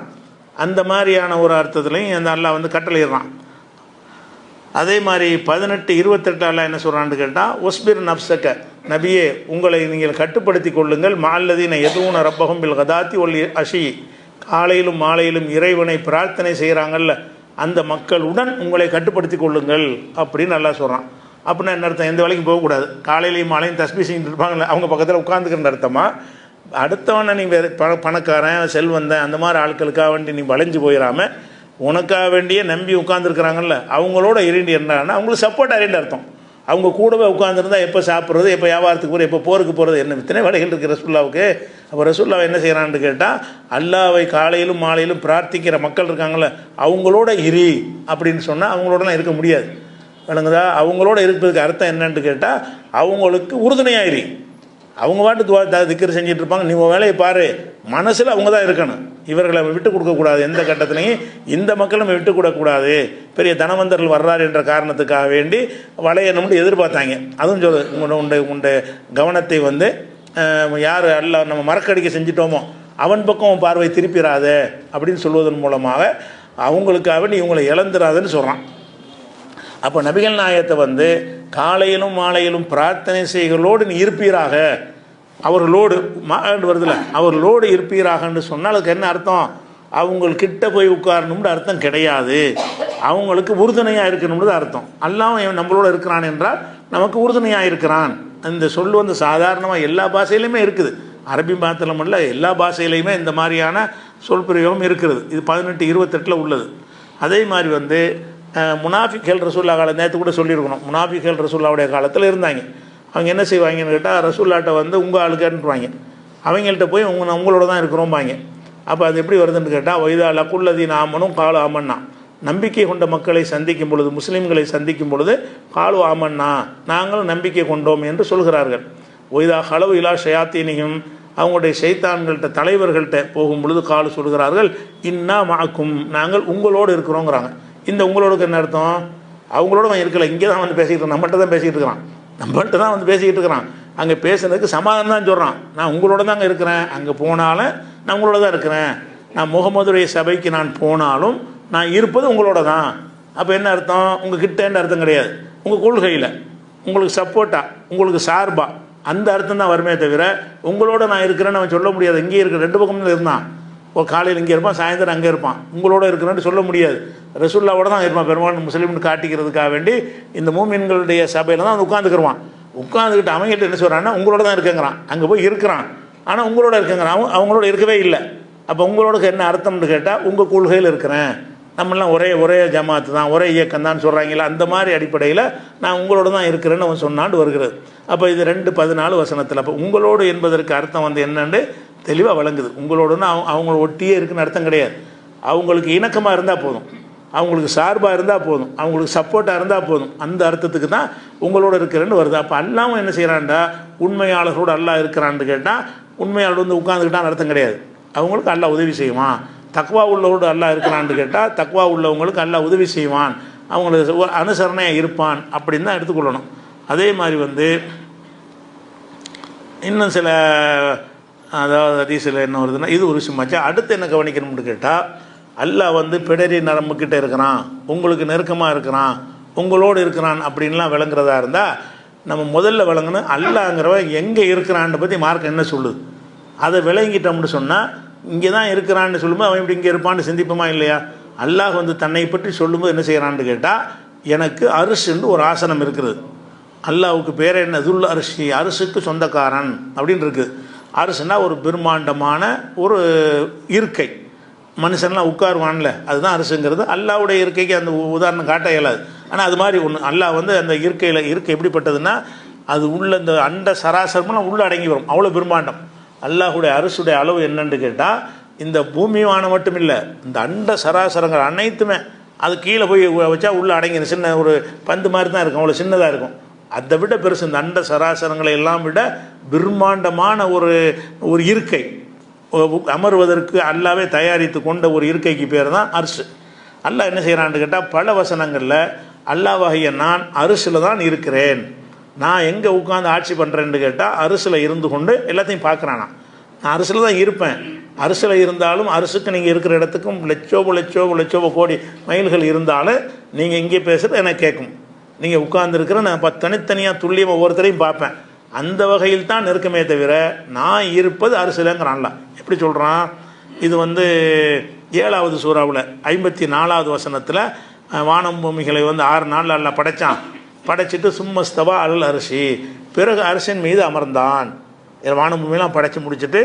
அந்த மாதிரியான ஒரு அர்த்தத்துலையும் அந்த அல்லாஹ் கட்டளையிடுறான். அதே மாதிரி 18-28 அல்லாஹ் என்ன சொல்கிறான்னு கேட்டால் ஒஸ்பிர் நப்சக்க, நபியே உங்களை நீங்கள் கட்டுப்படுத்தி கொள்ளுங்கள், மால்லதீன எதுவும் ரப்பகும் பில் கதாத்தி ஒல்லி அஷி, காலையிலும் மாலையிலும் இறைவனை பிரார்த்தனை செய்கிறாங்கல்ல அந்த மக்களுடன் உங்களை கட்டுப்படுத்தி கொள்ளுங்கள் அப்படின்னு நல்லா சொல்கிறான். அப்படின்னா என்ன அர்த்தம்? எந்த வேலைக்கும் போகக்கூடாது, காலையிலையும் மாலையும் தஸ்பீ செஞ்சுட்டு இருப்பாங்கல்ல அவங்க பக்கத்தில் உட்காந்துக்கிற அர்த்தமா? அடுத்தவனை நீ பணக்காரன் செல்வந்தன் அந்த மாதிரி ஆட்களுக்காக வேண்டி நீ வளைஞ்சு போயிடாமல் உனக்காக வேண்டிய நம்பி உட்காந்துருக்குறாங்கல்ல அவங்களோட இரண்டி என்னன்னா அவங்களுக்கு சப்போர்ட் அறிண்டு அர்த்தம். அவங்க கூடவே உட்காந்துருந்தா எப்போ சாப்பிட்றது, எப்போ வியாபாரத்துக்கு போகிறது, எப்போ போருக்கு போகிறது, என்ன இத்தனை வேலைகள் இருக்குது ரசூல்லாவுக்கு. அப்போ ரசூல்லாவை என்ன செய்கிறான்னு கேட்டால் அல்லாவை காலையிலும் மாலையிலும் பிரார்த்திக்கிற மக்கள் இருக்காங்களே அவங்களோட இரு அப்படின்னு சொன்னால் அவங்களோடலாம் இருக்க முடியாது. விளங்குதா? அவங்களோட இருப்பதுக்கு அர்த்தம் என்னன்னு கேட்டால் அவங்களுக்கு உறுதுணையாயிரு. அவங்க பாட்டு திக்கர் செஞ்சுட்டு இருப்பாங்க, நீ வேலையை பாரு, மனசில் அவங்க தான் இருக்கணும். இவர்களை விட்டு கொடுக்கக்கூடாது, எந்த கட்டத்துலையும் இந்த மக்கள் நம்ம விட்டு கொடுக்கக்கூடாது. பெரிய தனவந்தர்கள் வர்றாரு என்ற காரணத்துக்காக வேண்டி வளையணும்னு எதிர்பார்த்தாங்க. அதுவும் சொல்லு உண்ட கவனத்தை யார் அல்ல நம்ம மறக்கடிக்க செஞ்சிட்டோமோ அவன் பக்கம் பார்வை திருப்பிடாத அப்படின்னு சொல்வதன் மூலமாக அவங்களுக்காக நீ இவங்களை இழந்துடாதுன்னு சொல்கிறான். அப்போ நபிகள் நாயகத்தை காலையிலும் மாலையிலும் பிரார்த்தனை செய்களோடு நீ இருப்பீராக, அவர்களோடு வருதுல அவர்களோடு இருப்பீராகன்னு சொன்னால் அதுக்கு என்ன அர்த்தம்? அவங்கக்கிட்ட போய் உட்காரணும்னு அர்த்தம் கிடையாது. அவங்களுக்கு உறுதுணையாக இருக்கணும்னு அர்த்தம். அல்லாஹ் நம்மளோட இருக்கிறான் என்றால் நமக்கு உறுதுணையாக இருக்கிறான். இந்த சொல் வந்து சாதாரணமாக எல்லா பாஷையிலையுமே இருக்குது. அரபி மாத்திரமல்ல, எல்லா பாஷையிலையுமே இந்த மாதிரியான சொல் பிரயோகம் இருக்கிறது. இது 18-28 உள்ளது. அதே மாதிரி வந்து முனாஃபிக்கள் ரசூல்லா காலம் நேற்று கூட சொல்லியிருக்கணும். முனாஃபிக்கள் ரசூல்லாவுடைய காலத்தில் இருந்தாங்க. அவங்க என்ன செய்வாங்கன்னு கேட்டால், ரசூல்லாட்ட வந்து உங்கள் ஆளுக்கன்ட்டுருவாங்க. அவங்கள்ட்ட போய் உங்களோட தான் இருக்கிறோம்பாங்க. அப்போ அது எப்படி வருதுன்னு கேட்டால், வைதா லக்குல்லதீன் ஆமனும் காலு ஆமன்னா, நம்பிக்கை கொண்ட மக்களை சந்திக்கும் பொழுது, முஸ்லீம்களை சந்திக்கும் பொழுது காலு ஆமன்னா, நாங்களும் நம்பிக்கை கொண்டோம் என்று சொல்கிறார்கள். ஒய்தா ஹலவு இலா ஷயாத்தீனியும், அவங்களுடைய ஷைத்தான்கள்கிட்ட தலைவர்கள்ட்ட போகும் பொழுது காலு சொல்கிறார்கள், இன்னா மாக்கும், நாங்கள் உங்களோடு இருக்கிறோங்கிறாங்க. இந்த உங்களோடுக்கு என்ன அர்த்தம்? அவங்களோட அவன் இருக்கல, இங்கே தான் வந்து பேசிக்கிட்டு, நம்மள்கிட்ட தான் பேசிக்கிட்டு இருக்கிறான், நம்மள்கிட்ட தான் வந்து பேசிக்கிட்டு இருக்கிறான். அங்கே பேசுனதுக்கு சமாதானம் தான் சொல்கிறான். நான் உங்களோட தாங்க இருக்கிறேன், அங்கே போனாலும் நான் உங்களோட தான் இருக்கிறேன், நான் முகமதுடைய சபைக்கு நான் போனாலும் நான் இருப்பது உங்களோட தான். அப்போ என்ன அர்த்தம்? உங்கள் கிட்டேன்னு அர்த்தம் கிடையாது, உங்கள் கொள்கையில் உங்களுக்கு சப்போர்ட்டாக, உங்களுக்கு சார்பாக, அந்த அர்த்தம் தான் வருமே தவிர உங்களோட நான் இருக்கிறேன்னு அவன் சொல்ல முடியாது. இங்கே இருக்கிற ரெண்டு பக்கமும் இருந்தான். ஒரு காலையில் இங்கே இருப்பான், சாயந்தரம் அங்கே இருப்பான். உங்களோட இருக்கிறேன்னு சொல்ல முடியாது. ரசூல்லாவோட தான் இருப்பான். பெரும்பாலும் முஸ்லீம்னு காட்டிக்கிறதுக்காக வேண்டி இந்த மூமின்களுடைய சபையில் தான் வந்து உட்காந்துக்கிடுவான். உட்காந்துக்கிட்டு அவங்ககிட்ட என்ன சொல்கிறான்னா, உங்களோட தான் இருக்குங்கிறான். அங்கே போய் இருக்கிறான், ஆனால் உங்களோட இருக்குங்கிறான். அவங்களோட இருக்கவே இல்லை. அப்போ உங்களோட என்ன அர்த்தம்னு கேட்டால், உங்கள் கொள்கையில் இருக்கிறேன், நம்மளாம் ஒரே ஜமாத்து தான், ஒரே இயக்கம் தான் சொல்கிறாங்களா, அந்த மாதிரி அடிப்படையில் நான் உங்களோட தான் இருக்கிறேன்னு அவன் சொன்னாண்டு வருகிறது. அப்போ இது 2:14 வசனத்தில். அப்போ உங்களோடு என்பதற்கு அர்த்தம் வந்து என்னன்னு தெளிவாக வழங்குது. உங்களோடனா அவங்கள ஒட்டியே இருக்குன்னு அர்த்தம் கிடையாது. அவங்களுக்கு இணக்கமாக இருந்தால் போதும், அவங்களுக்கு சார்பாக இருந்தால் போதும், அவங்களுக்கு சப்போர்ட்டாக இருந்தால் போதும், அந்த அர்த்தத்துக்கு தான் உங்களோட இருக்கிறேன்னு வருது. அப்போ அல்லாமல் என்ன செய்கிறான்டா, உண்மையாளர்களோடு அல்லாஹ் இருக்கிறான்னு கேட்டால், உண்மையாளர் வந்து உட்காந்துக்கிட்டான்னு அர்த்தம் கிடையாது. அவங்களுக்கு அல்லாஹ் உதவி செய்வான். தக்வா உள்ளவரோடு அல்லாஹ் இருக்கிறான்னு கேட்டால், தக்வா உள்ளவங்களுக்கு அல்லாஹ் உதவி செய்வான், அவங்களுக்கு அனுசரணையாக இருப்பான் அப்படின்னு தான் எடுத்துக்கொள்ளணும். அதே மாதிரி வந்து இன்னும் சில, அதாவது ஹதீஸில் என்ன வருதுன்னா, இது ஒரு விஷயமாச்சா. அடுத்து என்ன கவனிக்கணும்னு கேட்டால், அல்லாஹ் வந்து பிடரி நரம்புக்கிட்ட இருக்கிறான், உங்களுக்கு நெருக்கமாக இருக்கிறான், உங்களோடு இருக்கிறான் அப்படின்லாம் விளங்குறதா இருந்தால், நம்ம முதல்ல விளங்கணும் அல்லாஹ்ங்கிறவன் எங்கே இருக்கிறான்னு பற்றி மார்க் என்ன சொல்லுது. அதை விளங்கிட்டோம்னு சொன்னால், இங்கே தான் இருக்கிறான்னு சொல்லும்போது அவன் இப்படி இங்கே இருப்பான்னு சிந்திப்போமா இல்லையா? அல்லாஹ் வந்து தன்னை பற்றி சொல்லும்போது என்ன செய்கிறான்னு கேட்டால், எனக்கு அரிசுன்னு ஒரு ஆசனம் இருக்கிறது. அல்லாஹ்வுக்கு பேர் என்ன? துல் அரிசி, அரிசுக்கு சொந்தக்காரன் அப்படின்னு இருக்குது. அரிசுனா ஒரு பிரம்மாண்டமான ஒரு இருக்கை, மனுஷன்லாம் உட்காருவான்ல, அதுதான் அரிசுங்கிறது. அல்லாஹ்வுடைய இருக்கைக்கு அந்த உதாரணம் காட்ட இயலாது. ஆனால் அது மாதிரி ஒன்று அல்லாஹ் வந்து அந்த இருக்கை எப்படிப்பட்டதுன்னா, அது உள்ள இந்த அண்ட சராசரமெல்லாம் உள்ளே அடங்கி வரும், அவ்வளோ பிரம்மாண்டம். அல்லாஹுடைய அரிசுடைய அளவு என்னன்னு கேட்டால், இந்த பூமி வானம் மட்டும் இல்லை, இந்த அண்ட சராசரங்கள் அனைத்துமே அது கீழே போய் வச்சா உள்ளே அடங்கி சின்ன ஒரு பந்து மாதிரி தான் இருக்கும், அவ்வளோ சின்னதாக இருக்கும். அதை விட பெருசு இந்த அண்ட சராசரங்களை எல்லாம் விட பிரம்மாண்டமான ஒரு இருக்கை, அமர்வதற்கு அல்லாவே தயாரித்து கொண்ட ஒரு இருக்கைக்கு பேர் தான் அரிசு. அல்லாஹ் என்ன செய்கிறான்னு கேட்டால், பல வசனங்களில் அல்லாஹ்வாகிய நான் அரிசில் தான் இருக்கிறேன், நான் எங்கே உட்காந்து ஆட்சி பண்ணுறேன்னு கேட்டால் அரிசில் இருந்து கொண்டு எல்லாத்தையும் பார்க்குறானா. நான் அரிசில் தான் இருப்பேன். அரிசில் இருந்தாலும் அரிசுக்கு நீங்கள் இருக்கிற இடத்துக்கும் லட்சோப கோடி மைல்கள் இருந்தாலும் நீங்கள் இங்கே பேசுகிறது எனக்கு கேட்கும். நீங்கள் உட்கார்ந்துருக்கிற நான் தனித்தனியாக துல்லியமாக ஒவ்வொருத்தரையும் பார்ப்பேன். அந்த வகையில் தான் நெருக்கமே தவிர நான் இருப்பது அரிசிலங்கிறான்ல. எப்படி சொல்கிறான்? இது வந்து 7வது சூறாவில் 54வது வசனத்தில் வானம் பூமிகளை வந்து 6 நாளில் அல்ல படைத்தான். படைச்சிட்டு சும்மஸ்தவா அல் அரிசி, பிறகு அரசின் மீது அமர்ந்தான். வானம் பூமியெல்லாம் படைச்சி முடிச்சுட்டு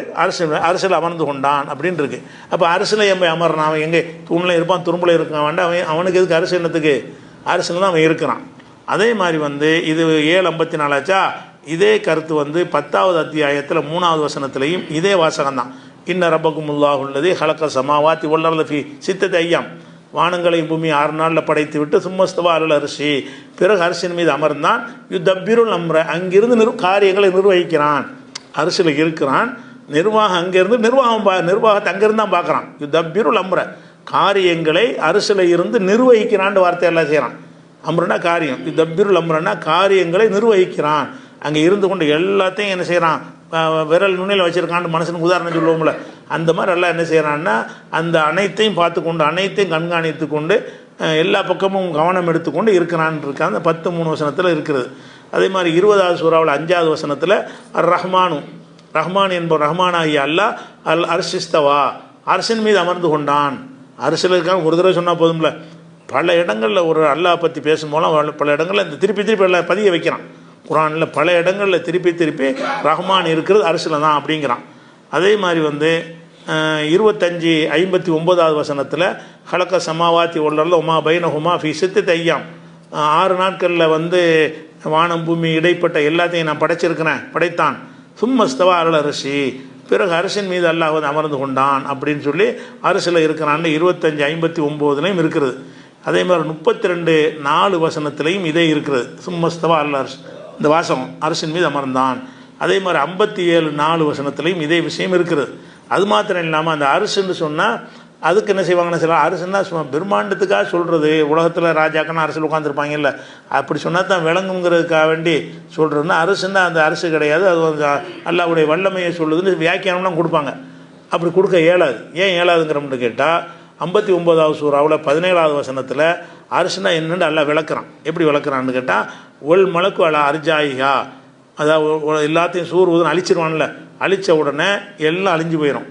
அரசில் அமர்ந்து கொண்டான் அப்படின்னு இருக்கு. அப்போ அரசில் என் அமர்றான். அவன் எங்கே தூணில் இருப்பான், துரும்பில் இருக்கான் வேண்டாம், அவனுக்கு எதுக்கு அரசு என்னத்துக்கு? அரசில் தான் அவன் இருக்கிறான். அதே மாதிரி வந்து இது 7:54 ஆச்சா. இதே கருத்து வந்து 10வது அத்தியாயத்தில் 3வது வசனத்திலையும் இதே வாசகம் தான். இன்ன ரப்பக்குமுல்லாஹு அல்லதி ஹலக சமாவாத்தி வல் அர்த ஃபீ சித்தத்தி அய்யாம், வானங்களை பூமி 6 நாளில் படைத்து விட்டு சும்மஸ்தவா அல் அரிசி, பிறகு அரிசின் மீது அமர்ந்தான். யுத்தப்பிருள் அம்ர, அங்கிருந்து காரியங்களை நிர்வகிக்கிறான். அரிசியில் இருக்கிறான், நிர்வாகம் அங்கேருந்து நிர்வாகத்தை அங்கேருந்து தான் பார்க்குறான். யுத்தப்பிருள் அம்ர, காரியங்களை அரிசியில் இருந்து நிர்வகிக்கிறான்னு வார்த்தையெல்லாம் செய்கிறான். அம்ரனா காரியம், யுத்தப்பிருள் அம்ரனா காரியங்களை நிர்வகிக்கிறான். அங்கே இருந்து கொண்டு எல்லாத்தையும் என்ன செய்கிறான், விரல் நுண்ணில் வச்சுருக்கான்னு மனுஷனுக்கு உதாரணம் சொல்லுவோம்ல, அந்த மாதிரி எல்லாம் என்ன செய்கிறான்னா அந்த அனைத்தையும் பார்த்து கொண்டு அனைத்தையும் கண்காணித்து கொண்டு எல்லா பக்கமும் கவனம் எடுத்துக்கொண்டு இருக்கிறான் இருக்கான். அந்த 10:3 வசனத்தில் இருக்கிறது. அதே மாதிரி 20வது சூறாவில் 5வது வசனத்தில் ரஹ்மான் என்பவர் ரஹ்மானாகிய அல்லாஹ் அல் அர்ஷிஸ்தவா, அரசின் மீது அமர்ந்து கொண்டான். அரசில் இருக்கான் ஒரு தடவை சொன்னால் போதும்ல, பல இடங்களில் ஒரு அல்லாஹ் பற்றி பேசும்போது பல இடங்களில் இந்த திருப்பி திருப்பி எல்லாம் பதிய வைக்கிறான். குர்ஆனில் பல இடங்களில் திருப்பி திருப்பி ரஹ்மான் இருக்கிறது அரசில் தான் அப்படிங்கிறான். அதே மாதிரி 25:59 வசனத்தில் ஹலக்க சமாவாத்தி உள்ளரில் உமா பைனஹுமா ஃபி சித்தத்தி ஐயாம், 6 நாட்களில் வானம் பூமி இடைப்பட்ட எல்லாத்தையும் நான் படைத்தான். சும்மஸ்தவா அருள் அரசி, பிறகு அரசின் மீது அல்லாஹ் அமர்ந்து கொண்டான் அப்படின்னு சொல்லி அரசில் இருக்கிறான்னு 25:59 இருக்கிறது. அதே மாதிரி 32:4 வசனத்திலையும் இதே இருக்கிறது. சும்மஸ்தவா அருள் அரசு, இந்த வாசகம் அரசின் மீது அமர்ந்தான். அதே மாதிரி 57:4 வசனத்திலையும் இதே விஷயம் இருக்கிறது. அது மாத்திரம் இல்லாமல் அந்த அரசுன்னு சொன்னால் அதுக்கு என்ன செய்வாங்கன்னு சொல்லலாம், அரசுன்னா சும்மா பிரம்மாண்டத்துக்காக சொல்கிறது. உலகத்தில் ராஜாக்கன்னா அரசில் உட்காந்துருப்பாங்கல்ல, அப்படி சொன்னால் தான் விளங்குங்கிறதுக்காக வேண்டி சொல்கிறதுன்னா அரசுன்னா அந்த அரசு கிடையாது, அது அல்லாஹ்வுடைய வல்லமையை சொல்லுதுன்னு வியாக்கியானம்லாம் கொடுப்பாங்க. அப்படி கொடுக்க இயலாது. ஏன் இயலாதுங்கிறோம்னு கேட்டால் 59வது சூறாவில் 17வது வசனத்தில் அரசுனா என்னென்னு அல்லாஹ் விளக்குறான். எப்படி விளக்குறான்னு கேட்டால், ஒல் மலக்கு அலா அர்ஜாயிகா, அதாவது எல்லாத்தையும் சூறுவதுன்னு அழிச்சிருவான்ல, அழித்த உடனே எல்லாம் அழிஞ்சு போயிடும்.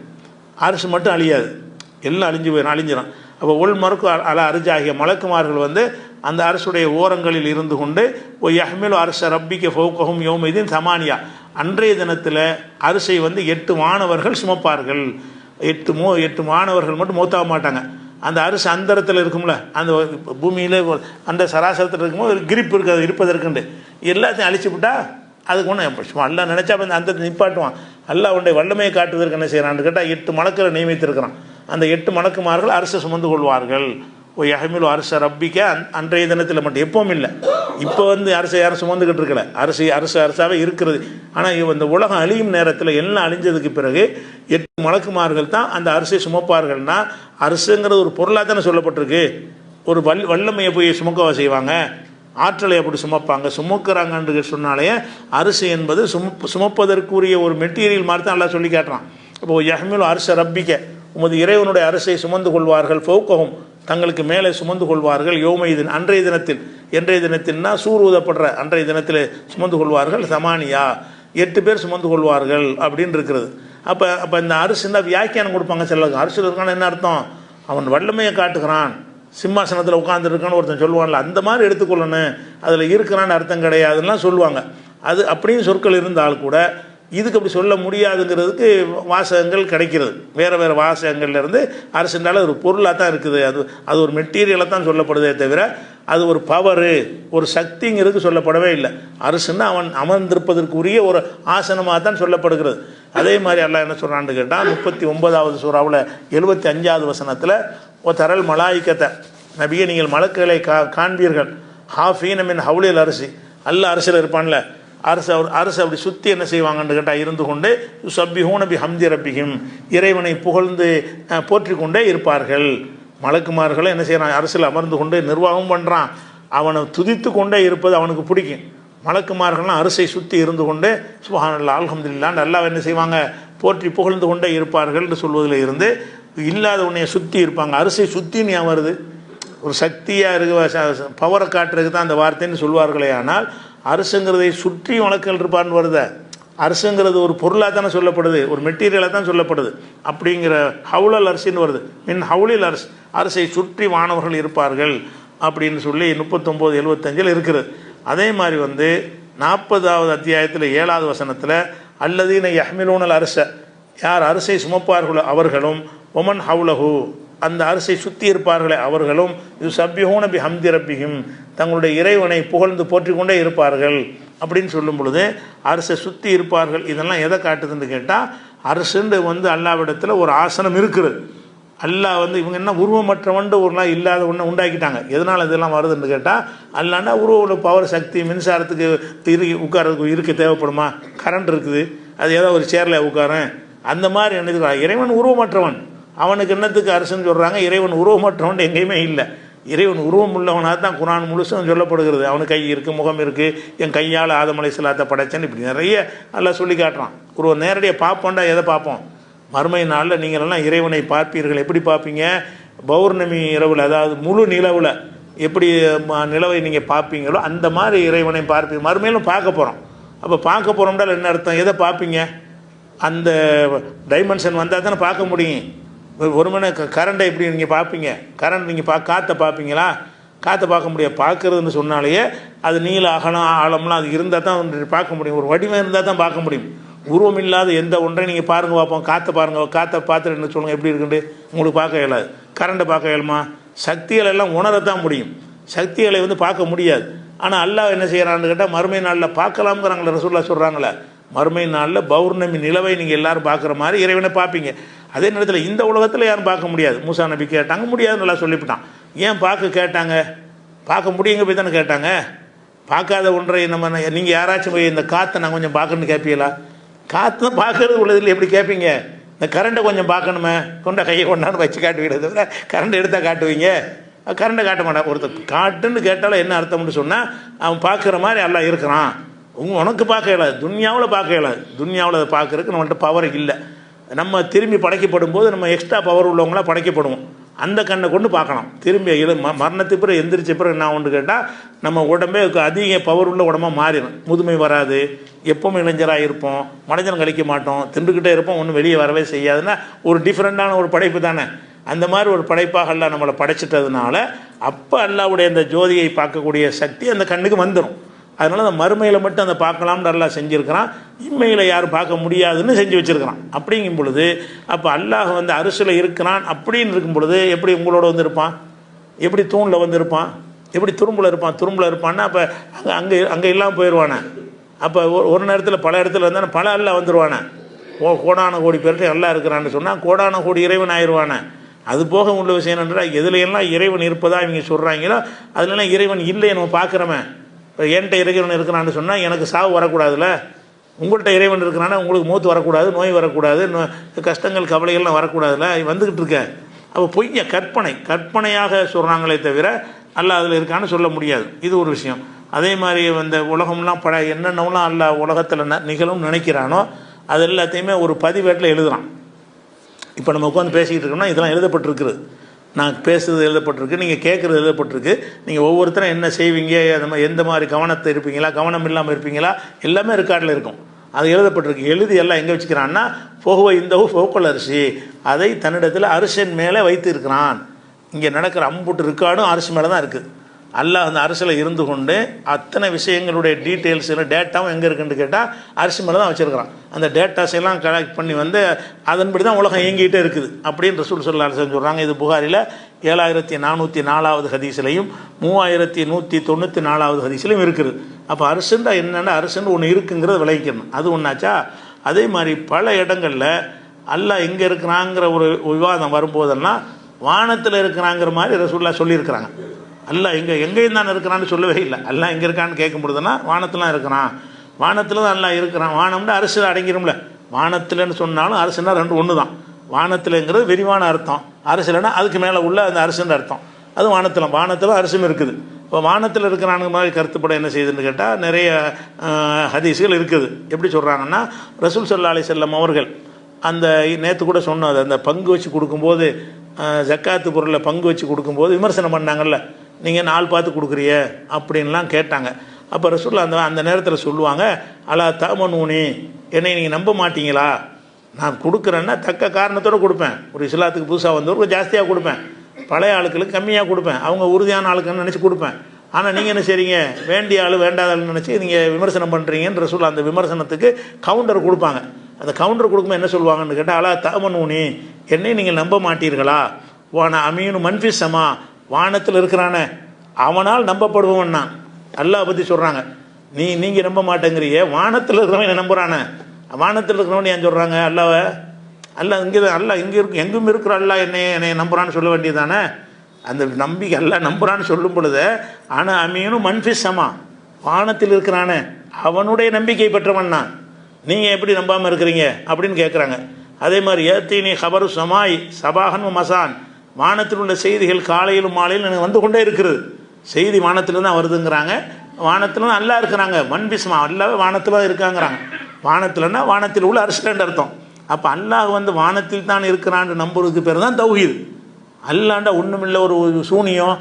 அரசு மட்டும் அழியாது, எல்லாம் அழிஞ்சிடும். அப்போ ஒல் மறுக்கு அல அரிஜாகிய மலக்குமார்கள் அந்த அரசுடைய ஓரங்களில் இருந்து கொண்டு யஹ்மிலு அரச ரப்பிக்க ஃபௌகஹும் யௌமைதீன் சமானியா, அன்றைய தினத்தில் அரசை 8 மாணவர்கள் சுமப்பார்கள். 8 மாணவர்கள் மட்டும் மூத்தாக மாட்டாங்க. அந்த அரசு அந்தரத்தில் இருக்கும்ல, அந்த பூமியில் அந்த சராசரத்தில் இருக்கும்போது ஒரு கிரிப் இருப்பதற்குண்டு எல்லாத்தையும் அழிச்சு விட்டா அதுக்கு ஒன்று அல்லா நினச்சா அந்த நிப்பாட்டுவான். அல்லாஹ் உன்னுடைய வல்லமையை காட்டுவதற்கு என்ன செய்கிறான்னு கேட்டால் 8 மலக்களை நியமித்திருக்கிறான். அந்த 8 மலக்குமார்கள் அரசை சுமந்து கொள்வார்கள். யஹ்மிலு அரச ரப்பிக்க, அன்றைய தினத்தில் மட்டும், எப்பவும் இல்லை. இப்போ அரசை யாரும் சுமந்துக்கிட்டு இருக்கல, அரசாகவே இருக்கிறது. ஆனால் இந்த உலகம் அழியும் நேரத்தில் எல்லாம் அழிஞ்சதுக்கு பிறகு 8 மலக்குமார்கள் தான் அந்த அரசை சுமப்பார்கள்னா, அரசுங்கிறது ஒரு பொருளாக தானே சொல்லப்பட்டிருக்கு. ஒரு வல்லமையை போய் சுமக்கவா செய்வாங்க? ஆற்றலை அப்படி சுமக்கிறாங்கன்னு சொன்னாலே அரசு என்பது சுமப்பதற்குரிய ஒரு மெட்டீரியல் மாதிரி தான் எல்லாம் சொல்லி காட்டுறான். இப்போ யஹ்மிலு அரச ரப்பிக்க, உமது இறைவனுடைய அரசை சுமந்து கொள்வார்கள். ஃபௌகஹும், தங்களுக்கு மேலே சுமந்து கொள்வார்கள். யௌமைதீன், அன்றைய தினத்தில். என்றைய தினத்தின்னா சூர் ஊதப்படுற அன்றைய தினத்தில் சுமந்து கொள்வார்கள். சமானியா, 8 பேர் சுமந்து கொள்வார்கள் அப்படின்னு இருக்கிறது. அப்போ இந்த அரசுன்னா வியாக்கியானம் கொடுப்பாங்க. சில அரசில் இருக்கான்னு என்ன அர்த்தம்? அவன் வல்லமையை காட்டுகிறான், சிம்மாசனத்தில் உட்காந்துருக்கான்னு ஒருத்தன் சொல்லுவான்ல, அந்த மாதிரி எடுத்துக்கொள்ளணும், அதில் இருக்கிறான்னு அர்த்தம் கிடையாதுலாம் சொல்லுவாங்க. அது அப்படின்னு சொற்கள் இருந்தால் கூட இதுக்கு அப்படி சொல்ல முடியாதுங்கிறதுக்கு வாசகங்கள் கிடைக்கிறது. வேறு வாசகங்கள்லேருந்து அரசுனால ஒரு பொருளாக தான் இருக்குது. அது ஒரு மெட்டீரியலாக தான் சொல்லப்படுதே தவிர அது ஒரு பவரு, ஒரு சக்திங்கிறதுக்கு சொல்லப்படவே இல்லை. அரசுன்னா அவன் அமர்ந்திருப்பதற்குரிய ஒரு ஆசனமாக தான் சொல்லப்படுகிறது. அதே மாதிரி அல்லாஹ் என்ன சொல்கிறான்னு கேட்டால் 39வது சூறாவில் 75வது வசனத்தில் தரல் மலாய்க்கத்தை, நபியை நீங்கள் மலக்குகளை காண்பீர்கள். ஹாஃபீன மின் ஹவுலில் அரசி, அல்லாஹ் அரசில் இருப்பான்ல, அரசு அப்படி சுற்றி என்ன செய்வாங்கன்னு கேட்டால் இருந்து கொண்டு யுஸப்பிஹூன பிஹம்தி ரப்பிஹிம், இறைவனை புகழ்ந்து போற்றி கொண்டே இருப்பார்கள். மலக்குமார்களை என்ன செய்கிறான்? அரசில் அமர்ந்து கொண்டு நிர்வாகம் பண்ணுறான். அவனை துதித்து கொண்டே இருப்பது அவனுக்கு பிடிக்கும். மலக்குமார்கள்லாம் அரசை சுற்றி இருந்து கொண்டு சுப்ஹானல்லாஹ் அல்ஹம்துலில்லாஹ் அல்லாஹ் என்ன செய்வாங்க? போற்றி புகழ்ந்து கொண்டே இருப்பார்கள் என்று சொல்வதில் இருந்து இல்லாத உன்னைய சுற்றி இருப்பாங்க. அரசை சுற்றின்னு ஏன் வருது? ஒரு சக்தியாக இருக்க பவரை காட்டுறதுக்கு தான் அந்த வார்த்தைன்னு சொல்வார்களே. ஆனால் அரசுங்கிறதை சுற்றி வழக்கல் இருப்பான்னு வருத. அரசுங்கிறது ஒரு பொருளாக தானே சொல்லப்படுது, ஒரு மெட்டீரியலாக தான் சொல்லப்படுது. அப்படிங்கிற ஹவுலல் அரசின்னு வருது. மின் ஹவுலில் அரசு, அரசை சுற்றி மாணவர்கள் இருப்பார்கள் அப்படின்னு சொல்லி 39:75 இருக்கிறது. அதே மாதிரி 40வது அத்தியாயத்தில் 7வது வசனத்தில் அல்லதீன யஹ்மிலூனல் அரச, யார் அரசை சுமப்பார்களோ அவர்களும், ஒமன் ஹவுலஹு, அந்த அரசை சுற்றி இருப்பார்களே அவர்களும், யுஸப்பிஹூன பிஹம்தி ரப்பிஹிம், தங்களுடைய இறைவனை புகழ்ந்து போற்றி கொண்டே இருப்பார்கள் அப்படின்னு சொல்லும் பொழுது அரசை சுற்றி இருப்பார்கள். இதெல்லாம் எதை காட்டுதுன்னு கேட்டால், அரசுண்டு அல்லாவிடத்தில் ஒரு ஆசனம் இருக்குது. அல்லாஹ் இவங்க என்ன உருவமற்றவன்ட்டு ஒரு நாள் இல்லாத ஒன்று உண்டாக்கிட்டாங்க. எதனால் இதெல்லாம் வருதுன்னு கேட்டால், அல்லாண்டா உருவோட பவர் சக்தி, மின்சாரத்துக்கு உட்காரதுக்கு இருக்க தேவைப்படுமா? கரண்ட் இருக்குது, அது ஏதோ ஒரு சேரில் உட்காரன், அந்த மாதிரி என்ன, இறைவன் உருவமற்றவன், அவனுக்கு என்னத்துக்கு அரசுன்னு சொல்கிறாங்க? இறைவன் உருவமற்றவன் எங்கேயுமே இல்லை. இறைவன் உருவம் உள்ளவனாக தான் குர்ஆன் முழுசும் சொல்லப்படுகிறது. அவனுக்கு கை இருக்குது, முகம் இருக்குது, என் கையால் ஆதம் அலைஹிஸ்ஸலாத்தை படைச்சேன்னு இப்படி நிறைய நல்லா சொல்லி காட்டுறான். ஒரு நேரடியாக பார்ப்போண்டா, எதை பார்ப்போம்? மறுமை நாளில் நீங்கள் எல்லாம் இறைவனை பார்ப்பீர்கள். எப்படி பார்ப்பீங்க? பௌர்ணமி இரவில், அதாவது முழு நிலவில் எப்படி நிலவை நீங்கள் பார்ப்பீங்களோ அந்த மாதிரி இறைவனை பார்ப்பீங்க. மறுமையிலும் பார்க்க போகிறோம். அப்போ பார்க்க போகிறோம்னால என்ன அர்த்தம்? எதை பார்ப்பீங்க? அந்த டைமென்ஷன் வந்தால் தானே பார்க்க முடியும். ஒரு மணி கரண்டை எப்படி நீங்கள் பார்ப்பீங்க? கரண்ட் நீங்கள் காற்றை பார்ப்பீங்களா? காற்றை பார்க்க முடியாது. பார்க்குறதுன்னு சொன்னாலேயே அது நீல அகலம் ஆழம்லாம் அது இருந்தால் தான் பார்க்க முடியும். ஒரு வடிவம் இருந்தால் தான் பார்க்க முடியும். உருவம் இல்லாத எந்த ஒன்றை நீங்கள் பாருங்கள் பார்ப்போம். காற்றை பாருங்கள், காற்றை பார்த்துட்டு என்ன சொல்லுங்கள் எப்படி இருக்குன்ட்டு உங்களுக்கு பார்க்க இயலாது. கரண்டை பார்க்க இயலுமா? சக்திகளை எல்லாம் உணரத்தான் முடியும், சக்திகளை பார்க்க முடியாது. ஆனால் அல்லாஹ் என்ன செய்கிறான்னு கேட்டால் மறுமை நாளில் பார்க்கலாம்ங்கிறாங்களே, ரசூலுல்லாஹ் சொல்கிறாங்களே, மறுமை நாளில் பௌர்ணமி நிலவை நீங்கள் எல்லோரும் பார்க்குற மாதிரி இறைவனை பார்ப்பீங்க. அதே நேரத்தில் இந்த உலகத்தில் யாரும் பார்க்க முடியாது. மூசா நபி கேட்டாங்க, முடியாதுன்னு நல்லா சொல்லிவிட்டான். ஏன் பார்க்க கேட்டாங்க? பார்க்க முடியுங்க போய் தானே கேட்டாங்க. பார்க்காத ஒன்றை நீங்கள் யாராச்சும் போய் இந்த காற்றை நான் கொஞ்சம் பார்க்கணுன்னு கேட்பீங்களா? காற்று தான் பார்க்கறது உள்ளதில் எப்படி கேட்பீங்க? இந்த கரண்ட்டை கொஞ்சம் பார்க்கணுமே, கொண்ட கையை கொண்டான்னு வச்சு காட்டுவீங்க தவிர கரண்ட் எடுத்தால் காட்டுவீங்க? கரண்ட்டை காட்ட மாட்டான். ஒருத்தர் காட்டுன்னு கேட்டாலும் என்ன அர்த்தம்னு சொன்னால் அவன் பார்க்குற மாதிரி எல்லாம் இருக்கிறான். உனக்கு பார்க்க இயலாது, துன்யாவில் பார்க்க இயலாது. துன்யாவில் அதை பார்க்குறதுக்கு நம்மள்கிட்ட பவர் இல்லை. நம்ம திரும்பி படைக்கப்படும் போது நம்ம எக்ஸ்ட்ரா பவர் உள்ளவங்களாம் படைக்கப்படுவோம். அந்த கண்ணை கொண்டு பார்க்கலாம். திரும்பி மரணத்துக்கு பிறகு எந்திரிச்ச பிறகு என்ன ஒன்று கேட்டால் நம்ம உடம்பே அதிக பவர் உள்ள உடம்பாக மாறிடும். முதுமை வராது, எப்பவும் இளைஞராக இருப்போம், மனிதன் கழிக்க மாட்டோம், திண்டுக்கிட்டே இருப்போம், ஒன்றும் வெளியே வரவே செய்யாதுன்னா ஒரு டிஃப்ரெண்ட்டான ஒரு படைப்பு தானே. அந்த மாதிரி ஒரு படைப்பாக எல்லாம் நம்மளை படைச்சிட்டதுனால அப்போ அல்லாவுடைய அந்த ஜோதியை பார்க்கக்கூடிய சக்தி அந்த கண்ணுக்கு வந்துடும். அதனால் அந்த மறுமையில் மட்டும் அந்த பார்க்கலாம்னு அல்லாஹ் செஞ்சுருக்கிறான். இம்மையில் யாரும் பார்க்க முடியாதுன்னு செஞ்சு வச்சுருக்கிறான். அப்படிங்கும் பொழுது அப்போ அல்லாஹ் அரிசில் இருக்கிறான் அப்படின்னு இருக்கும் பொழுது எப்படி உங்களோட இருப்பான்? எப்படி தூணில் இருப்பான்? எப்படி துரும்பில் இருப்பான்? துரும்பில் இருப்பான்னா அப்போ அங்கே இல்லாமல் போயிடுவானே. அப்போ ஒரு நேரத்தில் பல இடத்துல இருந்தால் பல அல்லாஹ் வந்துடுவானே. கோடான கோடி பேர்கிட்ட எல்லாம் இருக்கிறான்னு சொன்னால் கோடான கோடி இறைவன் ஆயிடுவானே. அது போக உள்ள விஷயம் என்றால் எதுலையெல்லாம் இறைவன் இருப்பதா இவங்க சொல்கிறாங்களோ அதுலலாம் இறைவன் இல்லை நம்ம பார்க்குறோமே. இப்போ என்கிட்ட இறைவன் இருக்கிறான்னு சொன்னால் எனக்கு சாவு வரக்கூடாதுல்ல. உங்கள்கிட்ட இறைவன் இருக்கிறான்னா உங்களுக்கு மூத்து வரக்கூடாது, நோய் வரக்கூடாது, கஷ்டங்கள் கவலைகள்லாம் வரக்கூடாதுல்ல. வந்துக்கிட்டு இருக்க அப்போ பொய்ய கற்பனையாக சொல்கிறாங்களே தவிர அல்லாஹ் அதில் இருக்கான்னு சொல்ல முடியாது. இது ஒரு விஷயம். அதே மாதிரி உலகம்லாம் என்னென்னலாம் அல்லாஹ் உலகத்தில் நிகழும் நினைக்கிறானோ அது எல்லாத்தையுமே ஒரு பதிவேட்டில் எழுதுகிறான். இப்போ நம்ம உட்காந்து பேசிக்கிட்டு இருக்கோம்னா இதெல்லாம் எழுதப்பட்டிருக்குது. நான் பேசுறது எழுதப்பட்டிருக்கு, நீங்கள் கேட்குறது எழுதப்பட்டிருக்கு. நீங்கள் ஒவ்வொருத்தரும் என்ன செய்வீங்க, எந்த மாதிரி கவனத்தை இருப்பீங்களா, கவனம் இல்லாமல் இருப்பீங்களா, எல்லாமே ரெக்கார்டில் இருக்கும். அது எழுதப்பட்டிருக்கு. எழுதி எல்லாம் எங்கே வச்சுக்கிறான்னா இந்த போக்கல் அரிசி அதை தன்னிடத்தில் அரிசின் மேலே வைத்து இருக்கிறான். இங்கே நடக்கிற அம்புட்டு ரெக்கார்டும் அரிசி மேலே தான் இருக்குது. அல்லாஹ் அந்த அரசில் இருந்து கொண்டு அத்தனை விஷயங்களுடைய டீட்டெயில்ஸ் எல்லாம் டேட்டாவும் எங்கே இருக்குன்னு கேட்டால் அரிசி மேலே தான் வச்சுருக்கிறான். அந்த டேட்டாஸ் எல்லாம் கலெக்ட் பண்ணி அதன்படி தான் உலகம் இயங்கிட்டே இருக்குது அப்படின்னு ரசூல் ஸல்லல்லாஹு அலைஹி வஸல்லம் சொல்கிறாங்க. இது புகாரில் 7404 ஹதீஸ்லையும் 3194 ஹதீஸ்லையும் இருக்குது. அப்போ அரிசுண்டா என்னென்னா அரிசுன்னு ஒன்று இருக்குங்கிறத விளைவிக்கணும். அது ஒன்றாச்சா. அதே மாதிரி பல இடங்களில் அல்லாஹ் எங்கே இருக்கிறாங்கிற ஒரு விவாதம் வரும்போதெல்லாம் வானத்தில் இருக்கிறாங்கிற மாதிரி ரசூலுல்லாஹ் சொல்லியிருக்கிறாங்க. அல்லாஹ் எங்கேயும் தான் இருக்கிறான்னு சொல்லவே இல்லை. அல்லாஹ் எங்கே இருக்கான்னு கேட்கும் பொழுதுன்னா வானத்தில் இருக்கிறான். வானத்தில் தான் அல்லாஹ் இருக்கிறான். வானம்னா அரிசில் அடங்கிடும்ல. வானத்தில்னு சொன்னாலும் அரிசினா ரெண்டு ஒன்று தான். வானத்தில்ங்கிறது விரிவான அர்த்தம், அரிசிலனா அதுக்கு மேலே உள்ள அந்த அரிசின்ற அர்த்தம். அது வானத்தில் அரிசியும் இருக்குது. இப்போ வானத்தில் இருக்கிறானுங்க மாதிரி கருத்துப்பட என்ன செய்யுதுன்னு கேட்டால் நிறைய ஹதீஸ்கள் இருக்குது. எப்படி சொல்கிறாங்கன்னா ரசூல் ஸல்லல்லாஹு அலைஹி வஸல்லம் அவர்கள் அந்த நேற்று கூட சொன்னது அந்த பங்கு வச்சு கொடுக்கும்போது ஜக்காத்து பொருளை பங்கு வச்சு கொடுக்கும்போது விமர்சனம் பண்ணாங்கல்ல, நீங்கள் நாள் பார்த்து கொடுக்குறிய அப்படின்லாம் கேட்டாங்க. அப்போ ரசூலுல்லாஹ் அந்த நேரத்தில் சொல்லுவாங்க, அலா தமனூனி, என்னை நீங்கள் நம்ப மாட்டீங்களா? நான் கொடுக்குறேன்னா தக்க காரணத்தோடு கொடுப்பேன். ஒரு இஸ்லாத்துக்கு புதுசாக வந்தவருக்கு ஜாஸ்தியாக கொடுப்பேன், பழைய ஆளுக்களுக்கு கம்மியாக கொடுப்பேன், அவங்க உறுதியான ஆளுக்குன்னு நினச்சி கொடுப்பேன். ஆனால் நீங்கள் என்ன செய்றீங்க, வேண்டிய ஆள் வேண்டாத ஆள்னு நினச்சி நீங்கள் விமர்சனம் பண்ணுறீங்கன்னு ரசூலுல்லாஹ் அந்த விமர்சனத்துக்கு கவுண்டர் கொடுப்பாங்க. அந்த கவுண்டர் கொடுக்கும்போது என்ன சொல்லுவாங்கன்னு கேட்டால், அலா தமனூனி, என்னை நீங்கள் நம்ப மாட்டீர்களா? வான அமீனு மன்ஃபிஸ்ஸமா, வானத்தில் இருக்கிறானே அவனால் நம்பப்படுபவன் நான். அல்லாஹ் பற்றி சொல்கிறாங்க. நீங்கள் நம்ப மாட்டேங்கிறிய, வானத்தில் இருக்கிறவன் என்ன நம்புறானே, வானத்தில் இருக்கிறவன் ஏன் சொல்கிறாங்க அல்லாவை? அல்லாஹ் இங்கே தான், அல்லாஹ் இங்கே இருக்கு, எங்கும் இருக்கிற அல்லாஹ் என்னை நம்புறான்னு சொல்ல வேண்டியதானே. அந்த நம்பிக்கை அல்லாஹ் நம்புறான்னு சொல்லும் பொழுது ஆனால் அமீனும் மன்ஃபிஸ்ஸமா, வானத்தில் இருக்கிறானே அவனுடைய நம்பிக்கை பெற்றவன் நான், நீங்கள் எப்படி நம்பாமல் இருக்கிறீங்க அப்படின்னு கேட்குறாங்க. அதே மாதிரி ஏத்தீனி ஹபரு சமாய் சபாகன் மசான், வானத்தில் உள்ள செய்திகள் காலையிலும் மாலையிலும் எனக்கு வந்து கொண்டே இருக்கிறது. செய்தி வானத்தில் தான் வருதுங்கிறாங்க. வானத்தில் தான் அல்லா இருக்கிறாங்க. மன்பிஸ்மா, அல்லாவே வானத்தில் தான் இருக்காங்கிறாங்க. வானத்தில்னா வானத்தில் உள்ள அரிசிலன்ற அர்த்தம். அப்போ அல்லாஹ் வானத்தில் தான் இருக்கிறான்னு நம்புறதுக்கு பேர் தான் தௌஹீத். அல்லாண்டா ஒன்றுமில்லை, ஒரு சூனியம்,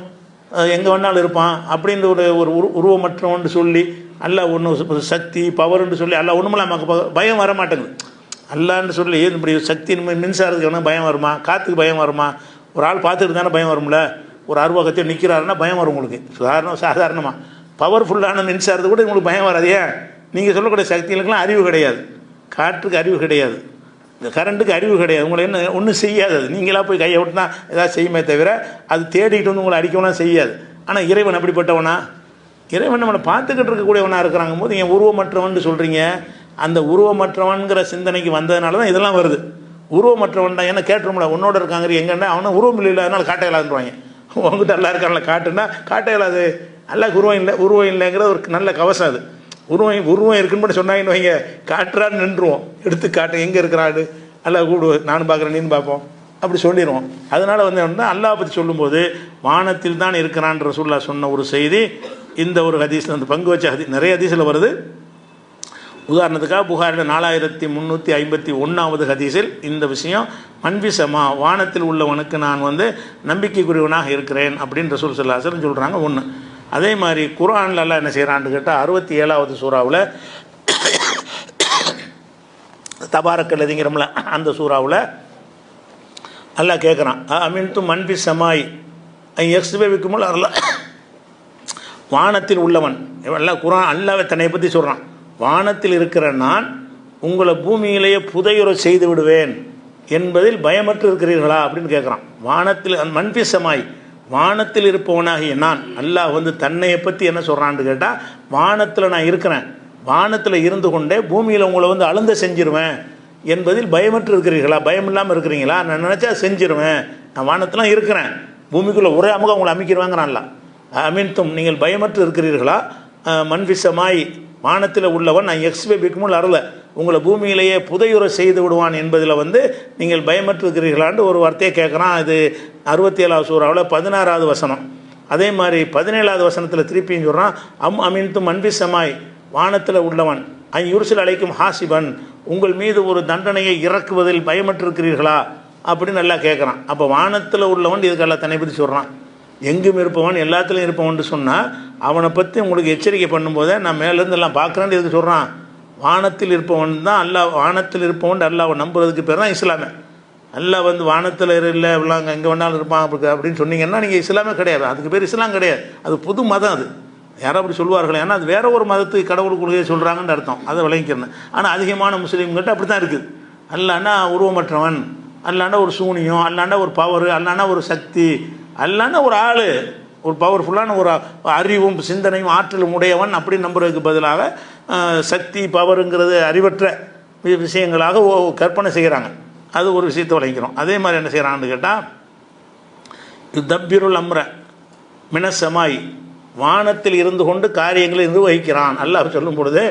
எங்கே வேணாலும் இருப்பான் அப்படின்ற ஒரு உருவமற்றவன்னு சொல்லி அல்லாஹ் ஒன்று சக்தி பவர்ன்னு சொல்லி அல்லாஹ் ஒன்றுமில்ல நமக்கு பயம் வர மாட்டேங்குது. அல்லான்னு சொல்லி இப்படி சக்தி மின்சாரத்துக்கு வேணால் பயம் வருமா? காற்றுக்கு பயம் வருமா? ஒரு ஆள் பார்த்துட்டு தானே பயம் வரும்ல. ஒரு அருவகத்தையும் நிற்கிறாருன்னா பயம் வரும் உங்களுக்கு. சாதாரணமாக பவர்ஃபுல்லான மின்சாரத்துக்கு கூட உங்களுக்கு பயம் வராது. ஏன்? நீங்கள் சொல்லக்கூடிய சக்திகளுக்கெல்லாம் அறிவு கிடையாது. காற்றுக்கு அறிவு கிடையாது, இந்த கரண்ட்டுக்கு அறிவு கிடையாது. உங்களை என்ன ஒன்றும் செய்யாது. அது நீங்களாக போய் கையை விட்டுனா ஏதாவது செய்யுமே தவிர அது தேடிக்கிட்டு வந்து உங்களை அடிக்கணும்னா செய்யாது. ஆனால் இறைவன் அப்படிப்பட்டவனா? இறைவன் நம்மளை பார்த்துக்கிட்டு இருக்கக்கூடியவனாக இருக்கிறாங்க போது நீங்கள் உருவமற்றவன் சொல்கிறீங்க. அந்த உருவமற்றவன்கிற சிந்தனைக்கு வந்ததுனால தான் இதெல்லாம் வருது. உருவமற்றவன் தான் என்ன கேட்டுருமில்ல, உன்னோட இருக்காங்க எங்கன்னா அவனை உருவம் இல்லை அதனால காட்ட இயலாதுன்றாங்க. உங்ககிட்ட எல்லாம் இருக்காங்கள காட்டுன்னா காட்ட இயலாது. எல்லாம் உருவம் இல்லைங்கிற ஒரு நல்ல கவசம். அது உருவம் இருக்குன்னு மட்டும் சொன்னாங்கன்னு வைங்க, காட்டுறான்னு நின்றுவோம். எடுத்து காட்டு எங்கே இருக்கிறாடு அல்ல கூடு, நானும் பார்க்குறேன் நீனு பார்ப்போம், அப்படி சொல்லிடுவோம். அதனால் வந்து அல்லாஹ் பற்றி சொல்லும்போது வானத்தில் தான் இருக்கிறான் ரசூலுல்லாஹ் சொன்ன ஒரு செய்தி இந்த ஒரு ஹதீஸில் வந்து பங்கு வச்ச நிறைய ஹதீஸில் வருது. உதாரணத்துக்காக புகாரில் 4351வது ஹதீஸில் இந்த விஷயம் மன்பிசமா வானத்தில் உள்ளவனுக்கு நான் வந்து நம்பிக்கைக்குரியவனாக இருக்கிறேன் அப்படின்னு ரசூல் ஸல்லல்லாஹு அலைஹி வஸல்லம் சொல்கிறாங்க. ஒன்று. அதே மாதிரி குர்ஆன்ல அல்லாஹ் என்ன செய்கிறான்னு கேட்டால் 67வது சூறாவில் தபாரக்கல்லதிங்கிறோம்ல, அந்த சூறாவில் அல்லாஹ் கேட்குறான், அமின்து மன்பி சமாய் எக்ஸ்பேவிக்குமுல் அல்லாஹ் வானத்தில் உள்ளவன் எல்லாம் குர்ஆன் அல்லாஹ்வை தன்னை பற்றி சொல்கிறான். வானத்தில் இருக்கிற நான் உங்களை பூமியிலேயே புதையுற செய்து விடுவேன் என்பதில் பயமற்று இருக்கிறீர்களா அப்படின்னு கேட்குறான். வானத்தில் மன்பி சமாய் வானத்தில் இருப்பவனாகிய நான் அல்லாஹ் வந்து தன்னையை பற்றி என்ன சொல்கிறான்னு கேட்டால், வானத்தில் நான் இருக்கிறேன், வானத்தில் இருந்து கொண்டே பூமியில் உங்களை வந்து அழுந்த செஞ்சிருவேன் என்பதில் பயமற்று இருக்கிறீர்களா? பயம் இல்லாமல் இருக்கிறீங்களா? நான் நினச்சா செஞ்சிருவேன், நான் வானத்தில் இருக்கிறேன், பூமிக்குள்ளே ஒரே அமுக உங்களை அமைக்கிறவாங்கிறான்ல. அமீன்தும் நீங்கள் பயமற்று இருக்கிறீர்களா? மன்பிசமாய் வானத்தில் உள்ளவன் நான் எக்ஸ்பேபிக்குமுள் அருள உங்களை பூமியிலேயே புதையுற செய்து விடுவான் என்பதில் வந்து நீங்கள் பயமற்று இருக்கிறீர்களான்னு ஒரு வார்த்தையை கேட்குறான். இது 67வது சூறாவில் 16வது வசனம். அதே மாதிரி 17வது வசனத்தில் திருப்பியும் சொல்கிறான், அமீன்தும் மன்பிசமாய் வானத்தில் உள்ளவன் யுர்சில் அலைக்கும் ஹாசிபன் உங்கள் மீது ஒரு தண்டனையை இறக்குவதில் பயமற்று இருக்கிறீர்களா அப்படின்னு நல்லா கேட்குறான். அப்போ வானத்தில் உள்ளவன் இதுக்கெல்லாம் தன்னை பற்றி சொல்கிறான். எங்கும் இருப்பவன் எல்லாத்துலேயும் இருப்பவன் சொன்னால் அவனை பற்றி உங்களுக்கு எச்சரிக்கை பண்ணும்போதே நான் மேலேருந்து எல்லாம் பார்க்குறேன்னு எதுக்கு சொல்கிறான்? வானத்தில் இருப்பவன் தான் அல்லாஹ், வானத்தில் இருப்பவன் அல்லாஹ்வை நம்புறதுக்கு பேர் தான் இஸ்லாமே. அல்லாஹ் வந்து வானத்தில் இல்லை இவ்வளோ எங்கே வேணாலும் இருப்பான் அப்படின்னு சொன்னீங்கன்னா நீங்கள் இஸ்லாமே கிடையாது. அதுக்கு பேர் இஸ்லாம் கிடையாது, அது புது மதம். அது யாரும் அப்படி சொல்லுவார்கள், ஏன்னா அது வேற ஒரு மதத்துக்கு கடவுள் கொள்கையை சொல்கிறாங்கன்னு அர்த்தம். அதை விளங்கிக்கிறேன். ஆனால் அதிகமான முஸ்லீம்கிட்ட அப்படி தான் இருக்குது. அல்லான்னா உருவமற்றவன், அல்லாண்டா ஒரு சூனியம், அல்லாண்டா ஒரு பவர், அல்லாண்டா ஒரு சக்தி, அல்லாண்டா ஒரு ஆள், ஒரு பவர்ஃபுல்லான ஒரு அறிவும் சிந்தனையும் ஆற்றலும் உடையவன் அப்படின்னு நம்புறதுக்கு பதிலாக சக்தி பவருங்கிறது அறிவற்ற விஷயங்களாக கற்பனை செய்கிறாங்க. அது ஒரு விஷயத்தை விளங்கிக்கிறோம். அதே மாதிரி என்ன செய்கிறான்னு கேட்டால், யுத்தப்பிருள் அம்ர மினசமாய் வானத்தில் இருந்து கொண்டு காரியங்களை நிர்வகிக்கிறான். அல்லாஹ் சொல்லும் பொழுது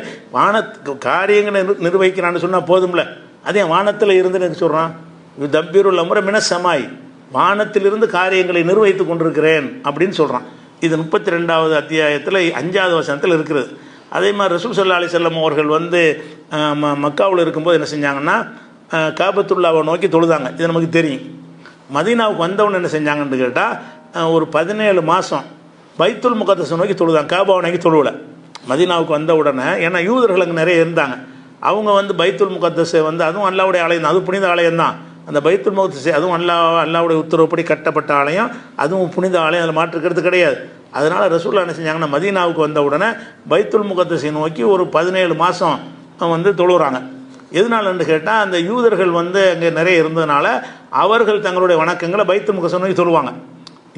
காரியங்களை நிர்வகிக்கிறான்னு சொன்னால் போதும்ல, அதே வானத்தில் இருந்து எனக்கு சொல்கிறான். யுத்தப்பிருள் அம்ர மினசமாய் வானத்திலிருந்து காரியங்களை நிர்வகித்து கொண்டிருக்கிறேன் அப்படின்னு சொல்கிறான். இது 32வது அத்தியாயத்தில் 5வது வசனத்தில் இருக்கிறது. அதே மாதிரி ரசூல் ஸல்லல்லாஹு அலைஹி வஸல்லம் அவர்கள் வந்து மக்காவில் இருக்கும்போது என்ன செஞ்சாங்கன்னா, காபத்துல்லாவை நோக்கி தொழுதாங்க. இது நமக்கு தெரியும். மதீனாவுக்கு வந்தவன் என்ன செஞ்சாங்கன்னு கேட்டால் ஒரு 17 மாதம் பைத்துல் முகத்தஸை நோக்கி தொழுதாங்க, காபாவை நோக்கி தொழுவலை. மதீனாவுக்கு வந்த உடனே, ஏன்னா யூதர்கள் அங்கே நிறைய இருந்தாங்க, அவங்க வந்து பைத்துல் முகத்தஸை வந்து அதுவும் அல்லாஹ்வுடைய ஆலயம் தான், அதுவும் புனித ஆலயம் தான். அந்த பைத்துல் முகத்தஸ் அதுவும் அல்லாஹ்வுடைய உத்தரவுப்படி கட்டப்பட்ட ஆலயம், அதுவும் புனித ஆலயம், அதில் மாற்றுக்கிறது கிடையாது. அதனால் ரசூலுல்லாஹ் என்ன செஞ்சாங்கன்னா, மதீனாவுக்கு வந்த உடனே பைத்துல் முகத்தஸை நோக்கி ஒரு 17 மாதம் வந்து தொழுகிறாங்க. எதனாலன்னு கேட்டால், அந்த யூதர்கள் வந்து அங்கே நிறைய இருந்ததுனால அவர்கள் தங்களுடைய வணக்கங்களை பைத்துல் முகத்தஸை நோக்கி தொழுவாங்க.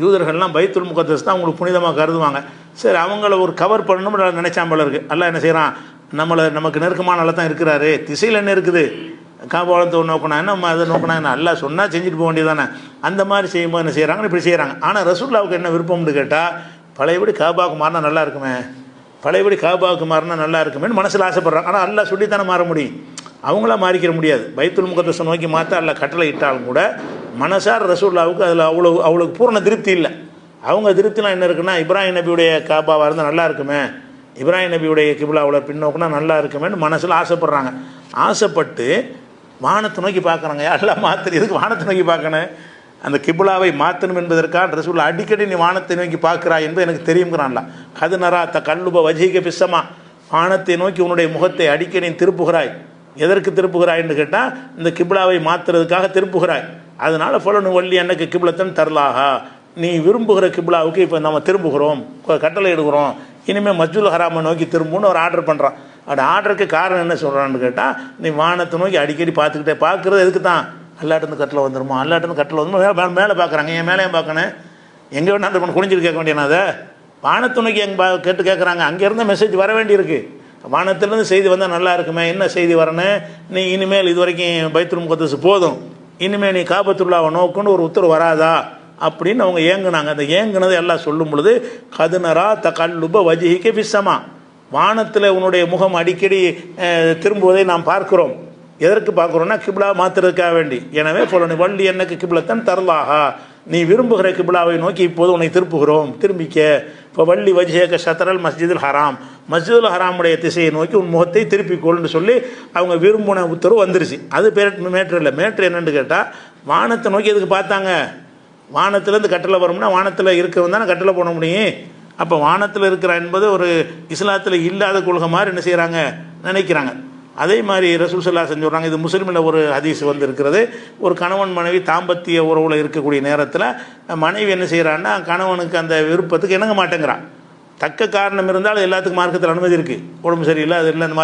யூதர்கள்லாம் பைத்துல் முகத்தஸ் தான் அவங்களுக்கு புனிதமாக கருதுவாங்க. சரி, அவங்கள ஒரு கவர் பண்ணணும்னு நினைச்சாம்பல இருக்குது. அல்லாஹ் என்ன செய்கிறான், நமக்கு நெருக்கமான ஆள தான் இருக்கிறாரு, திசையில் என்ன இருக்குது, காபாலத்தை நோக்கினா என்ன, அதை நோக்கினா என்ன, அல்லாஹ் சொன்னால் செஞ்சுட்டு போக வேண்டியதானே. அந்த மாதிரி செய்யும்போது என்ன செய்கிறாங்கன்னு இப்படி செய்கிறாங்க. ஆனால் ரசூலுல்லாஹ்வுக்கு என்ன விருப்பம்னு கேட்டால், பழையபடி காபாவுக்கு மாறினா நல்லா இருக்குமே, பழையபடி காபாவுக்கு மாறினா நல்லா இருக்குமேன்னு மனசில் ஆசைப்படுறாங்க. ஆனால் அல்லாஹ் சொல்லித்தானே மாற முடியும், அவங்களாம் மாறிக்கிற முடியாது. பைத்துல் முகத்தஸை நோக்கி மாற்ற அல்லாஹ் கட்டளை இட்டாலும் கூட மனசார் ரசூலுல்லாஹ்வுக்கு அதில் அவளுக்கு பூர்ண திருப்தி இல்லை. அவங்க திருப்திலாம் என்ன இருக்குன்னா, இப்ராஹிம் நபியுடைய காபாவாக இருந்தால் நல்லா இருக்குமே, இப்ராஹிம் நபியுடைய கிபிலாவில் பின்னோக்குனா நல்லா இருக்குமேன்னு மனசில் ஆசைப்படுறாங்க. ஆசைப்பட்டு வானத்தை நோக்கி பார்க்குறாங்க. எல்லாம் மாற்று, எதுக்கு வானத்தை நோக்கி பார்க்கணும், அந்த கிபிலாவை மாற்றணும் என்பதற்காக ரசூல் அடிக்கடி நீ வானத்தை நோக்கி பார்க்குறாய் என்பது எனக்கு தெரியுங்கிறான்ல. கது நரா த கல்லுப வஜீக பிசமா, வானத்தை நோக்கி உன்னுடைய முகத்தை அடிக்கடி திருப்புகிறாய் எதற்கு திருப்புகிறாய்ன்னு கேட்டால் இந்த கிப்லாவை மாற்றுறதுக்காக திருப்புகிறாய். அதனால் ஃபலனு வள்ளி எனக்கு கிப்லத்தன் தரலாகா, நீ விரும்புகிற கிப்லாவுக்கு இப்போ நம்ம திரும்புகிறோம், கட்டளை எடுக்கிறோம், இனிமேல் மஸ்ஜிதுல் ஹராமை நோக்கி திரும்புன்னு ஒரு ஆர்டர் பண்ணுறான். அப்படி ஆர்டருக்கு காரணம் என்ன சொல்கிறான்னு கேட்டால், நீ வானத்தை நோக்கி அடிக்கடி பார்த்துக்கிட்டே, பார்க்குறது எதுக்கு தான், அல்லாட்டேருந்து கட்டில் வந்துடுமா, அல்லாட்டேருந்து கட்டில் வந்து மேலே பார்க்குறாங்க, என் மேலே ஏன் பார்க்கணும், எங்கே வேணா அந்த குனிஞ்சிட்டு கேட்க வேண்டியனா, அதை வானத்தை நோக்கி எங்கே கேட்டு கேட்குறாங்க, அங்கேருந்து மெசேஜ் வர வேண்டியிருக்கு, வானத்திலேருந்து செய்தி வந்தால் நல்லா இருக்குமே, என்ன செய்தி வரணும், நீ இனிமேல் இது வரைக்கும் பைத்துல் முகத்தஸ் போதும், இனிமேல் நீ காபத்துல்லாவை நோக்குன்னு ஒரு உத்தரவு வராதா அப்படின்னு அவங்க ஏங்குனாங்க. அந்த ஏங்குனது எல்லாம் சொல்லும் பொழுது கதுனரா தகல்லுப வஜிஹிக ஃபிஸ்ஸமா, வானத்தில் உன்னுடைய முகம் அடிக்கடி திரும்புவதை நாம் பார்க்கிறோம். எதற்கு பார்க்குறோன்னா கிப்லா மாற்றுறதுக்காக வேண்டி. எனவே ஃபலனு வள்ளி எனக்கு கிப்லத்தன் தரலாகா, நீ விரும்புகிற கிப்லாவை நோக்கி இப்போது உன்னை திருப்புகிறோம், திரும்பிக்க. இப்போ வள்ளி வஜ்ஹக ஷத்ரல் மஸ்ஜிதுல் ஹராம், மஸ்ஜிதுல் ஹராமுடைய திசையை நோக்கி உன் முகத்தை திருப்பிக்கொள்னு சொல்லி அவங்க விரும்பின உத்தரவு வந்துருச்சு. அது மேட்ரு இல்லை. மேட்ரு என்னென்னு கேட்டால், வானத்தை நோக்கி எதுக்கு பார்த்தாங்க, வானத்திலேருந்து கட்டளை வரும்னா வானத்தில் இருக்கிறவன் தானே கட்டளை போட முடியும். அப்போ வானத்தில் இருக்கிற என்பது ஒரு இஸ்லாத்தில் இல்லாத கொள்கை மாதிரி என்ன செய்கிறாங்க, நினைக்கிறாங்க. அதே மாதிரி ரசூல் ஸல்லல்லாஹு அலைஹி வஸல்லம் சொல்கிறாங்க, இது முஸ்லிமில் ஒரு ஹதீஸ் வந்து இருக்கிறது, ஒரு கணவன் மனைவி தாம்பத்திய உறவில் இருக்கக்கூடிய நேரத்தில் மனைவி என்ன செய்கிறான்னா, கணவனுக்கு அந்த விருப்பத்துக்கு இணங்க மாட்டேங்கிறான். தக்க காரணம் இருந்தால் எல்லாத்துக்கும் மார்க்கத்தில் அனுமதி இருக்குது, உடம்பு சரியில்லை அது இல்லை அந்த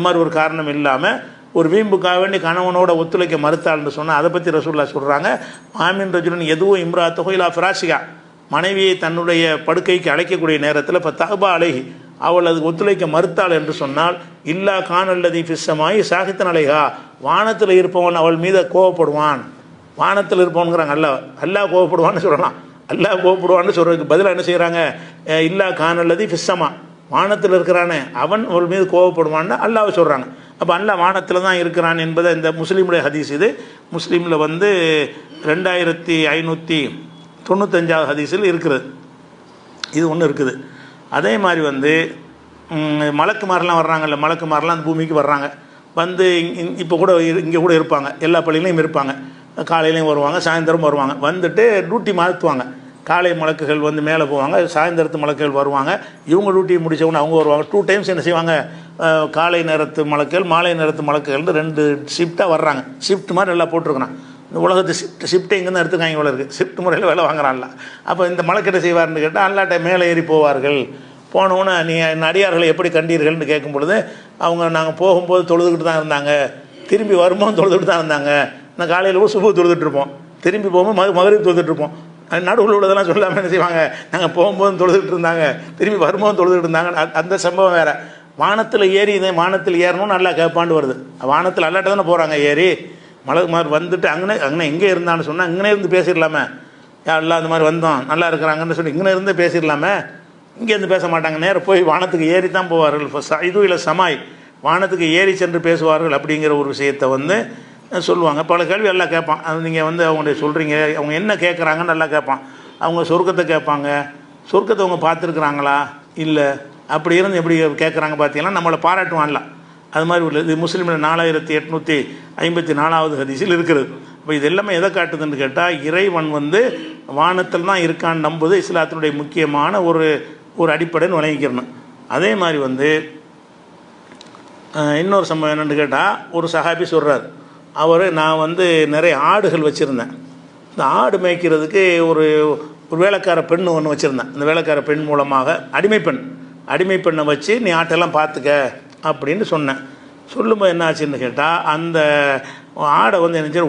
மாதிரி ஒரு காரணம் இல்லாமல் ஒரு வீம்புக்காக வேண்டி கணவனோட ஒத்துழைக்க மறுத்தாள்னு சொன்னால் அதை பற்றி ரசூலுல்லாஹ் சொல்கிறாங்க, மாமின் ரஜுலன் எதுவும் இம்ராத்தஹு இலா ஃபிராஷிகா, மனைவியை தன்னுடைய படுக்கைக்கு அழைக்கக்கூடிய நேரத்தில் இப்போ தஹபா அலைஹி, அவள் அதுக்கு ஒத்துழைக்க மறுத்தாள் என்று சொன்னால், இல்லா கானல்லதி ஃபிஸ்ஸமாயி சாகித்தன் அலைஹா, வானத்தில் இருப்பவன் அவள் மீது கோவப்படுவான். வானத்தில் இருப்பவனுங்கிறாங்க, அல்லாஹ் கோவப்படுவான்னு சொல்லலாம், அல்லாஹ் கோவப்படுவான்னு சொல்கிறதுக்கு பதிலாக என்ன செய்கிறாங்க, இல்லா கானல்லதி ஃபிஸ்ஸமா, வானத்தில் இருக்கிறானே அவன் அவள் மீது கோவப்படுவான்னு அல்லாஹ் சொல்கிறாங்க. அப்போ அல்லாஹ் வானத்தில் தான் இருக்கிறான் என்பதை இந்த முஸ்லீமுடைய ஹதீஸ், இது முஸ்லீமில் வந்து 2595 ஹதீஸில் இருக்குது. இது ஒன்று இருக்குது. அதே மாதிரி வந்து மலக்குமாரெலாம் வர்றாங்கல்ல, மலக்குமாரெலாம் அந்த பூமிக்கு வர்றாங்க, வந்து இப்போ கூட இங்கே கூட இருப்பாங்க, எல்லா பள்ளியிலையும் இருப்பாங்க, காலையிலையும் வருவாங்க, சாயந்தரம் வருவாங்க, வந்துட்டு டியூட்டி மாற்றுவாங்க. காலை மலக்குகள் வந்து மேலே போவாங்க, சாயந்தரத்து மலக்குகள் வருவாங்க, இவங்க டியூட்டி முடித்தவொன்னே அவங்க வருவாங்க. 2 டைம்ஸ் என்ன செய்வாங்க, காலை நேரத்து மலக்குகள் மாலை நேரத்து மலக்குகள் 2 ஷிஃப்ட்டாக வர்றாங்க. ஷிஃப்ட் மாதிரி எல்லாம் போட்டிருக்கிறான். இந்த உலகத்து ஷிஃப்ட்டை இங்கே தான் எடுத்துக்காங்க, இவ்வளோ இருக்குது, ஷிஃப்ட் முறையில் வேலை வாங்குறான்ல. அப்போ இந்த மலக்கிட்ட செய்வார்னு கேட்டால் அல்லாட்ட மேலே ஏறி போவார்கள். போனவுடனே நீ அடியார்களை எப்படி கண்டீர்கள்னு கேட்கும் பொழுது அவங்க நாங்கள் போகும்போது தொழுதுகிட்டு தான் இருந்தாங்க, திரும்பி வரும்போது தொழுதுகிட்டு தான் இருந்தாங்க, நான் காலையில் கூட சுபு தொழுதுட்டுருப்போம், திரும்பி போகும்போது மகரிப் தொழுதுட்டுருப்போம், நடுவில் உள்ளதெல்லாம் சொல்லாமல் என்ன செய்வாங்க, நாங்கள் போகும்போது தொழுதுகிட்டு இருந்தாங்க, திரும்பி வரும்போது தொழுதுகிட்டு இருந்தாங்க. அந்த சம்பவம் வேறு. வானத்தில் ஏறி வானத்தில் ஏறணும்னு நல்லா கேட்பாண்டு வருது. வானத்தில் அல்லாட்ட தானே போகிறாங்க ஏறி, மலக்குமார் வந்துட்டு அங்கே எங்கே இருந்தான்னு சொன்னால் இங்கே இருந்து பேசிடலாமே, எல்லாம் அந்த மாதிரி வந்தோம் நல்லா இருக்கிறாங்கன்னு சொல்லி இங்கே இருந்து பேசிடலாமே, இங்கேருந்து பேச மாட்டாங்க, நேரம் போய் வானத்துக்கு ஏறி தான் போவார்கள். இது இல்லை சமாய், வானத்துக்கு ஏறி சென்று பேசுவார்கள் அப்படிங்கிற ஒரு விஷயத்தை வந்து சொல்லுவாங்க. பல கேள்வி எல்லாம் கேட்பான். அது நீங்கள் வந்து அவங்களுடைய சொல்கிறீங்க, அவங்க என்ன கேட்குறாங்கன்னு நல்லா கேட்பான். அவங்க சொர்க்கத்தை கேட்பாங்க, சொர்க்கத்தை அவங்க பார்த்துருக்குறாங்களா இல்லை, அப்படி இருந்து எப்படி கேட்குறாங்க பார்த்தீங்கன்னா நம்மளை பாராட்டுவான்ல, அது மாதிரி உள்ளது. இது முஸ்லீமில் 4854 ஹதீஸில் இருக்கிறது. இப்போ இது எல்லாமே எதை காட்டுதுன்னு கேட்டால், இறைவன் வந்து வானத்தில் தான் இருக்கான்னு நம்புது இஸ்லாத்தினுடைய முக்கியமான ஒரு அடிப்படைன்னு வழங்கிக்கிறணும். அதே மாதிரி வந்து இன்னொரு சம்பவம் என்னென்னு கேட்டால், ஒரு சஹாபி சொல்கிறார், நான் வந்து நிறைய ஆடுகள் வச்சுருந்தேன், இந்த ஆடு மேய்க்கிறதுக்கு ஒரு வேலைக்கார பெண் ஒன்று வச்சுருந்தேன், இந்த வேலைக்கார பெண் மூலமாக அடிமை பெண்ணை வச்சு நீ ஆட்டெல்லாம் பார்த்துக்க அப்படின்னு சொன்னேன். சொல்லும்போது என்ன ஆச்சுன்னு கேட்டால், அந்த ஆடை வந்து என்ன செய்ய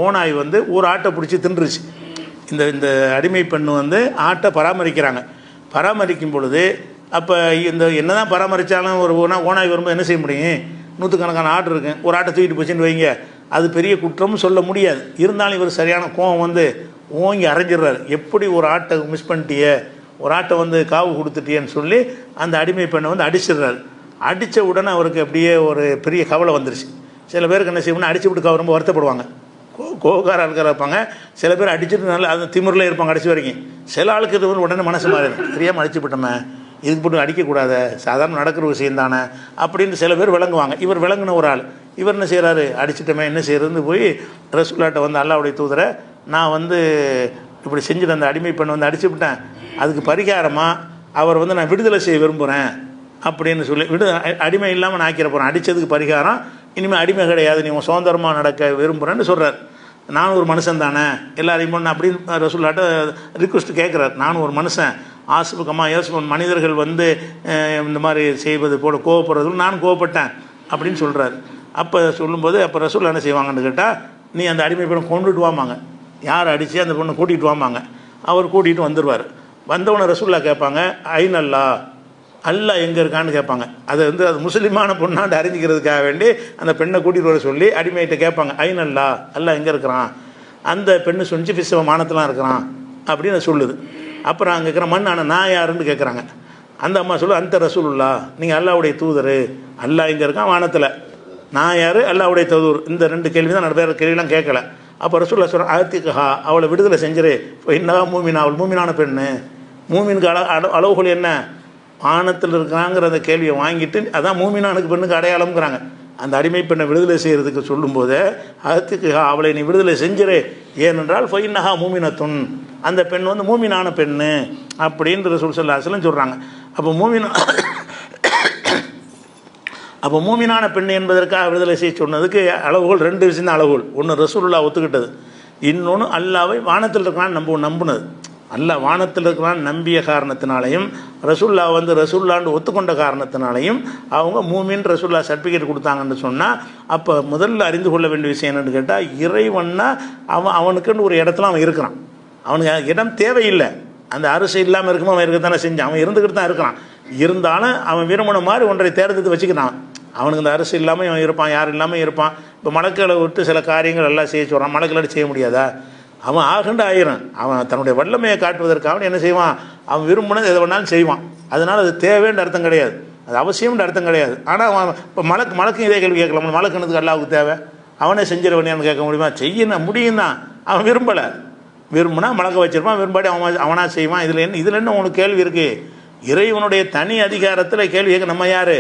ஓனாய் வந்து ஒரு ஆட்டை பிடிச்சி தின்றுச்சு. இந்த அடிமை பெண் வந்து ஆட்டை பராமரிக்கும் பொழுது, அப்போ இந்த என்ன தான் பராமரித்தாலும் ஒரு ஓனாய் வரும்போது என்ன செய்ய முடியும், 100கணக்கான ஆடு இருக்கு, ஒரு ஆட்டை தூக்கிட்டு போச்சுன்னு வைங்க, அது பெரிய குற்றம்னு சொல்ல முடியாது. இருந்தாலும் இவர் சரியான கோவம் வந்து ஓங்கி அரைஞ்சிடுறாரு, எப்படி ஒரு ஆட்டை மிஸ் பண்ணிட்டிய, ஒரு ஆட்டை வந்து காவு கொடுத்துட்டியன்னு சொல்லி அந்த அடிமை பெண்ணை வந்து அடிச்சிடுறாரு. அடித்த உடனே அவருக்கு அப்படியே ஒரு பெரிய கவலை வந்துருச்சு. சில பேருக்கு என்ன செய்யணும்னா அடிச்சு விட்டு ரொம்ப வருத்தப்படுவாங்க, கோகார ஆட்கள் இருப்பாங்க. சில பேர் அடிச்சுட்டு நல்லா அது திமிரில் இருப்பாங்க கடைசி வரைக்கும். சில ஆளுக்கு இது வந்து உடனே மனசு மாறிடும், தெரியாமல் அடிச்சு விட்டோமே, இதுக்கு போட்டு அடிக்கக்கூடாது, சாதாரண நடக்கிற விஷயம் தானே அப்படின்னு சில பேர் விளங்குவாங்க. இவர் விளங்குன ஒரு ஆள். இவர் என்ன செய்கிறாரு, அடிச்சிட்டமே என்ன செய்யறதுன்னு போய் ரசூலுல்லாஹ்ட்ட வந்து அல்லாஹ்வுடைய தூதரை, நான் வந்து இப்படி செஞ்சுட்டு அந்த அடிமை பெண்ணை வந்து அடிச்சு விட்டேன், அதுக்கு பரிகாரமாக அவர் வந்து நான் விடுதலை செய்ய விரும்புகிறேன் அப்படின்னு சொல்லி அடிமை இல்லாமல் நான் ஆக்கிற போகிறேன், அடித்ததுக்கு பரிகாரம் இனிமேல் அடிமை கிடையாது, நீ சுதந்திரமாக நடக்க விரும்புகிறேன்னு சொல்கிறார். நானும் ஒரு மனுஷன் தானே எல்லாரையும் பண்ண அப்படின்னு ரசூலுல்லாட்ட ரிக்வெஸ்ட் கேட்குறார். நானும் ஒரு மனுஷன், ஆசிபுக்கமாக யோசிப்பன், மனிதர்கள் வந்து இந்த மாதிரி செய்வது போல கோவப்படுறது நானும் கோவப்பட்டேன் அப்படின்னு சொல்கிறார். அப்போ சொல்லும்போது அப்போ ரசூலுல்லாஹ் என்ன செய்வாங்கன்னு கேட்டால், நீ அந்த அடிமை பெண்ணை கொண்டுட்டு வாமாங்க, யார் அடித்து அந்த பொண்ணை கூட்டிகிட்டு வாமாங்க. அவர் கூட்டிகிட்டு வந்துடுவார். வந்தவனை ரசூலுல்லாஹ் கேட்பாங்க, ஐன் அல்லாஹ், அல்லாஹ் எங்கே இருக்கான்னு கேட்பாங்க. அது வந்து அது முஸ்லீமான பொண்ணாண்டு அறிஞ்சிக்கிறதுக்காக வேண்டி அந்த பெண்ணை கூட்டிகிட்டு வர சொல்லி அடிமையிட்ட கேட்பாங்க, ஐன் அல்லாஹ், அல்லாஹ் எங்கே இருக்கிறான்? அந்த பெண்ணு சொன்னிச்சு பிஸ்வ மானத்தெலாம் இருக்கிறான் அப்படின்னு சொல்லுது. அப்புறம் அங்கே இருக்கிற மண் ஆனால் நான் யாருன்னு கேட்குறாங்க. அந்த அம்மா சொல்லு, அந்த ரசூலுல்லாஹ், நீங்கள் அல்லாஹ்வுடைய தூதர், அல்லாஹ் எங்கே இருக்கான் வானத்தில், நான் யார் அல்லாஹ்வுடைய தூதர். இந்த 2 கேள்வி தான், வேறு கேள்விலாம் கேட்கல. அப்போ ரசூலுல்லாஹ் சொல்கிறேன், ஆத்திகா, அவளை விடுதலை செஞ்சிரு, இன்னா மூமினா, அவள் மூமினான பெண்ணு. மூமினுக்கு அளவுகள் என்ன? வானத்தில் இருக்கிறாங்கிற அந்த கேள்வியை வாங்கிட்டு அதான் மூமினானுக்கு பெண்ணுக்கு அடையாளம்ங்கிறாங்க. அந்த அடிமை பெண்ணை விடுதலை செய்கிறதுக்கு சொல்லும்போது ஆத்திகா, அவளை நீ விடுதலை செஞ்சிரு, ஏனென்றால் ஃபைன்னஹா மூமினத்துன், அந்த பெண் வந்து மூமினான பெண்ணு அப்படின்ற ரசூல் ஸல்லல்லாஹு அலைஹி வஸல்லம் சொல்கிறாங்க. அப்போ மூமினான பெண் என்பதற்காக விடுதலை செய்ய சொன்னதுக்கு அளவுகள் 2 விஷயம் தான் அளவுகள். ஒன்று ரசூலுல்லாஹ் ஒத்துக்கிட்டது, இன்னொன்று அல்லாவை வானத்தில் இருக்கிறான்னு நம்புனது. அல்லாஹ் வானத்தில் இருக்கிறான்னு நம்பிய காரணத்தினாலையும் ரசூலுல்லாஹ் வந்து ரசூலுல்லாஹ்னு ஒத்துக்கொண்ட காரணத்தினாலையும் அவங்க மூமின் ரசூலுல்லாஹ் சர்டிஃபிகேட் கொடுத்தாங்கன்னு சொன்னால், அப்போ முதல்ல அறிந்து கொள்ள வேண்டிய விஷயம் என்னென்னு கேட்டால், இறைவன்னா அவனுக்குன்னு ஒரு இடத்துல அவன் இருக்கிறான். அவனுக்கு இடம் தேவையில்லை. அந்த அரசு இல்லாமல் இருக்குமோ அவன் இருக்கத்தானே செஞ்சான், அவன் இருந்துக்கிட்டு தான் இருக்கிறான். இருந்தாலும் அவன் விரும்பின மாதிரி ஒன்றை தேர்ந்தெடுத்து வச்சுக்கிறான். அவனுக்கு இந்த அரசு இல்லாமல் அவன் இருப்பான், யார் இல்லாமல் இருப்பான். இப்போ மலக்களை விட்டு சில காரியங்கள் எல்லாம் செய்ய சொல்கிறான், மலக்களை செய்ய முடியாதா? அவன் ஆகண்டு ஆயிரம். அவன் தன்னுடைய வல்லமையை காட்டுவதற்காக என்ன செய்வான், அவன் விரும்பினது எதை வேணாலும் செய்வான். அதனால் அது தேவைன்ற அர்த்தம் கிடையாது, அது அவசியம்ன்ற அர்த்தம் கிடையாது. ஆனால் அவன் இப்போ மலக்கும் இதே கேள்வி கேட்கலாம், மலக்குனதுக்கு அல்லாவுக்கு தேவை, அவனே செஞ்சிடவனியான்னு கேட்க முடியுமா? செய்யணும் முடியும் தான், அவன் விரும்பலை. விரும்பினா மலக்க வச்சிருப்பான், விரும்பாடி அவனா செய்வான். இதில் என்ன உனக்கு கேள்வி இருக்குது? இறைவனுடைய தனி அதிகாரத்தில் கேள்வி கேட்க நம்ம யார்?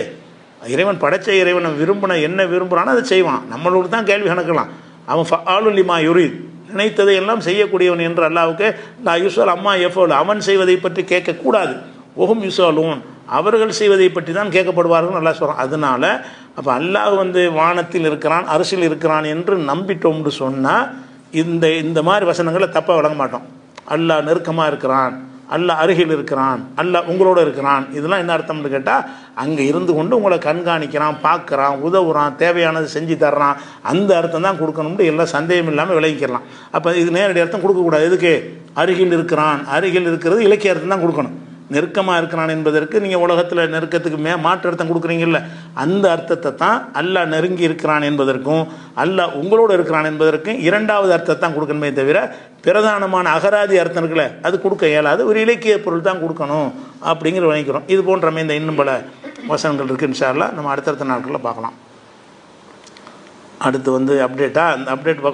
இறைவன் படைச்ச இறைவனை விரும்பின என்ன விரும்புகிறானோ அதை செய்வான். நம்மளோட தான் கேள்வி கணக்கலாம். அவன் ஃபஆலுல் லிமா யுரீத், நினைத்ததை எல்லாம் செய்யக்கூடியவன் என்று அல்லாஹ்வுக்கு லா யுஸ்அல் அம்மா யஃபஅல், அவன் செய்வதை பற்றி கேட்கக்கூடாது. ஒஹும் யுஸ்அலூன், அவர்கள் செய்வதை பற்றி தான் கேட்கப்படுவார்கள் அல்லாஹ் சொல்கிறான். அதனால் அப்போ அல்லாஹ் வந்து வானத்தில் இருக்கிறான், அரசில் இருக்கிறான் என்று நம்பிட்டோம்னு சொன்னால் இந்த மாதிரி வசனங்களை தப்பாக விளங்க மாட்டோம். அல்லாஹ் நெருக்கமாக இருக்கிறான், அல்லாஹ் அருகில் இருக்கிறான், அல்லாஹ் உங்களோட இருக்கிறான், இதெல்லாம் என்ன அர்த்தம்னு கேட்டால், அங்கே இருந்து கொண்டு உங்களை கண்காணிக்கிறான், பார்க்குறான், உதவுறான், தேவையானது செஞ்சு தர்றான், அந்த அர்த்தம் தான் கொடுக்கணும்னு எல்லாம் சந்தேகம் இல்லாமல் விளங்கிக்கலாம். அப்போ இது நேரடி அர்த்தம் கொடுக்கக்கூடாது. எதுக்கு? அருகில் இருக்கிறான், அருகில் இருக்கிறது இலக்கிய அர்த்தம் தான் கொடுக்கணும். நெருக்கமாக இருக்கிறான் என்பதற்கு நீங்கள் உலகத்தில் நெருக்கத்துக்கு மாற்று அர்த்தம் கொடுக்குறீங்கல்ல, அந்த அர்த்தத்தை தான் அல்லாஹ் நெருங்கி இருக்கிறான் என்பதற்கும் அல்லாஹ் உங்களோடு இருக்கிறான் என்பதற்கும் 2வது அர்த்தத்தை தான் கொடுக்கணுமே தவிர பிரதானமான அகராதி அர்த்தம் இருக்குல்ல அது கொடுக்க இயலாது. ஒரு இலக்கிய பொருள் தான் கொடுக்கணும் அப்படிங்கிற நினைக்கிறோம். இது போன்ற இந்த இன்னும் பல வசனங்கள் இருக்குது. இன்ஷா அல்லாஹ் நம்ம அடுத்தடுத்த நாட்களில் பார்க்கலாம். அடுத்து அப்டேட்டாக அந்த அப்டேட்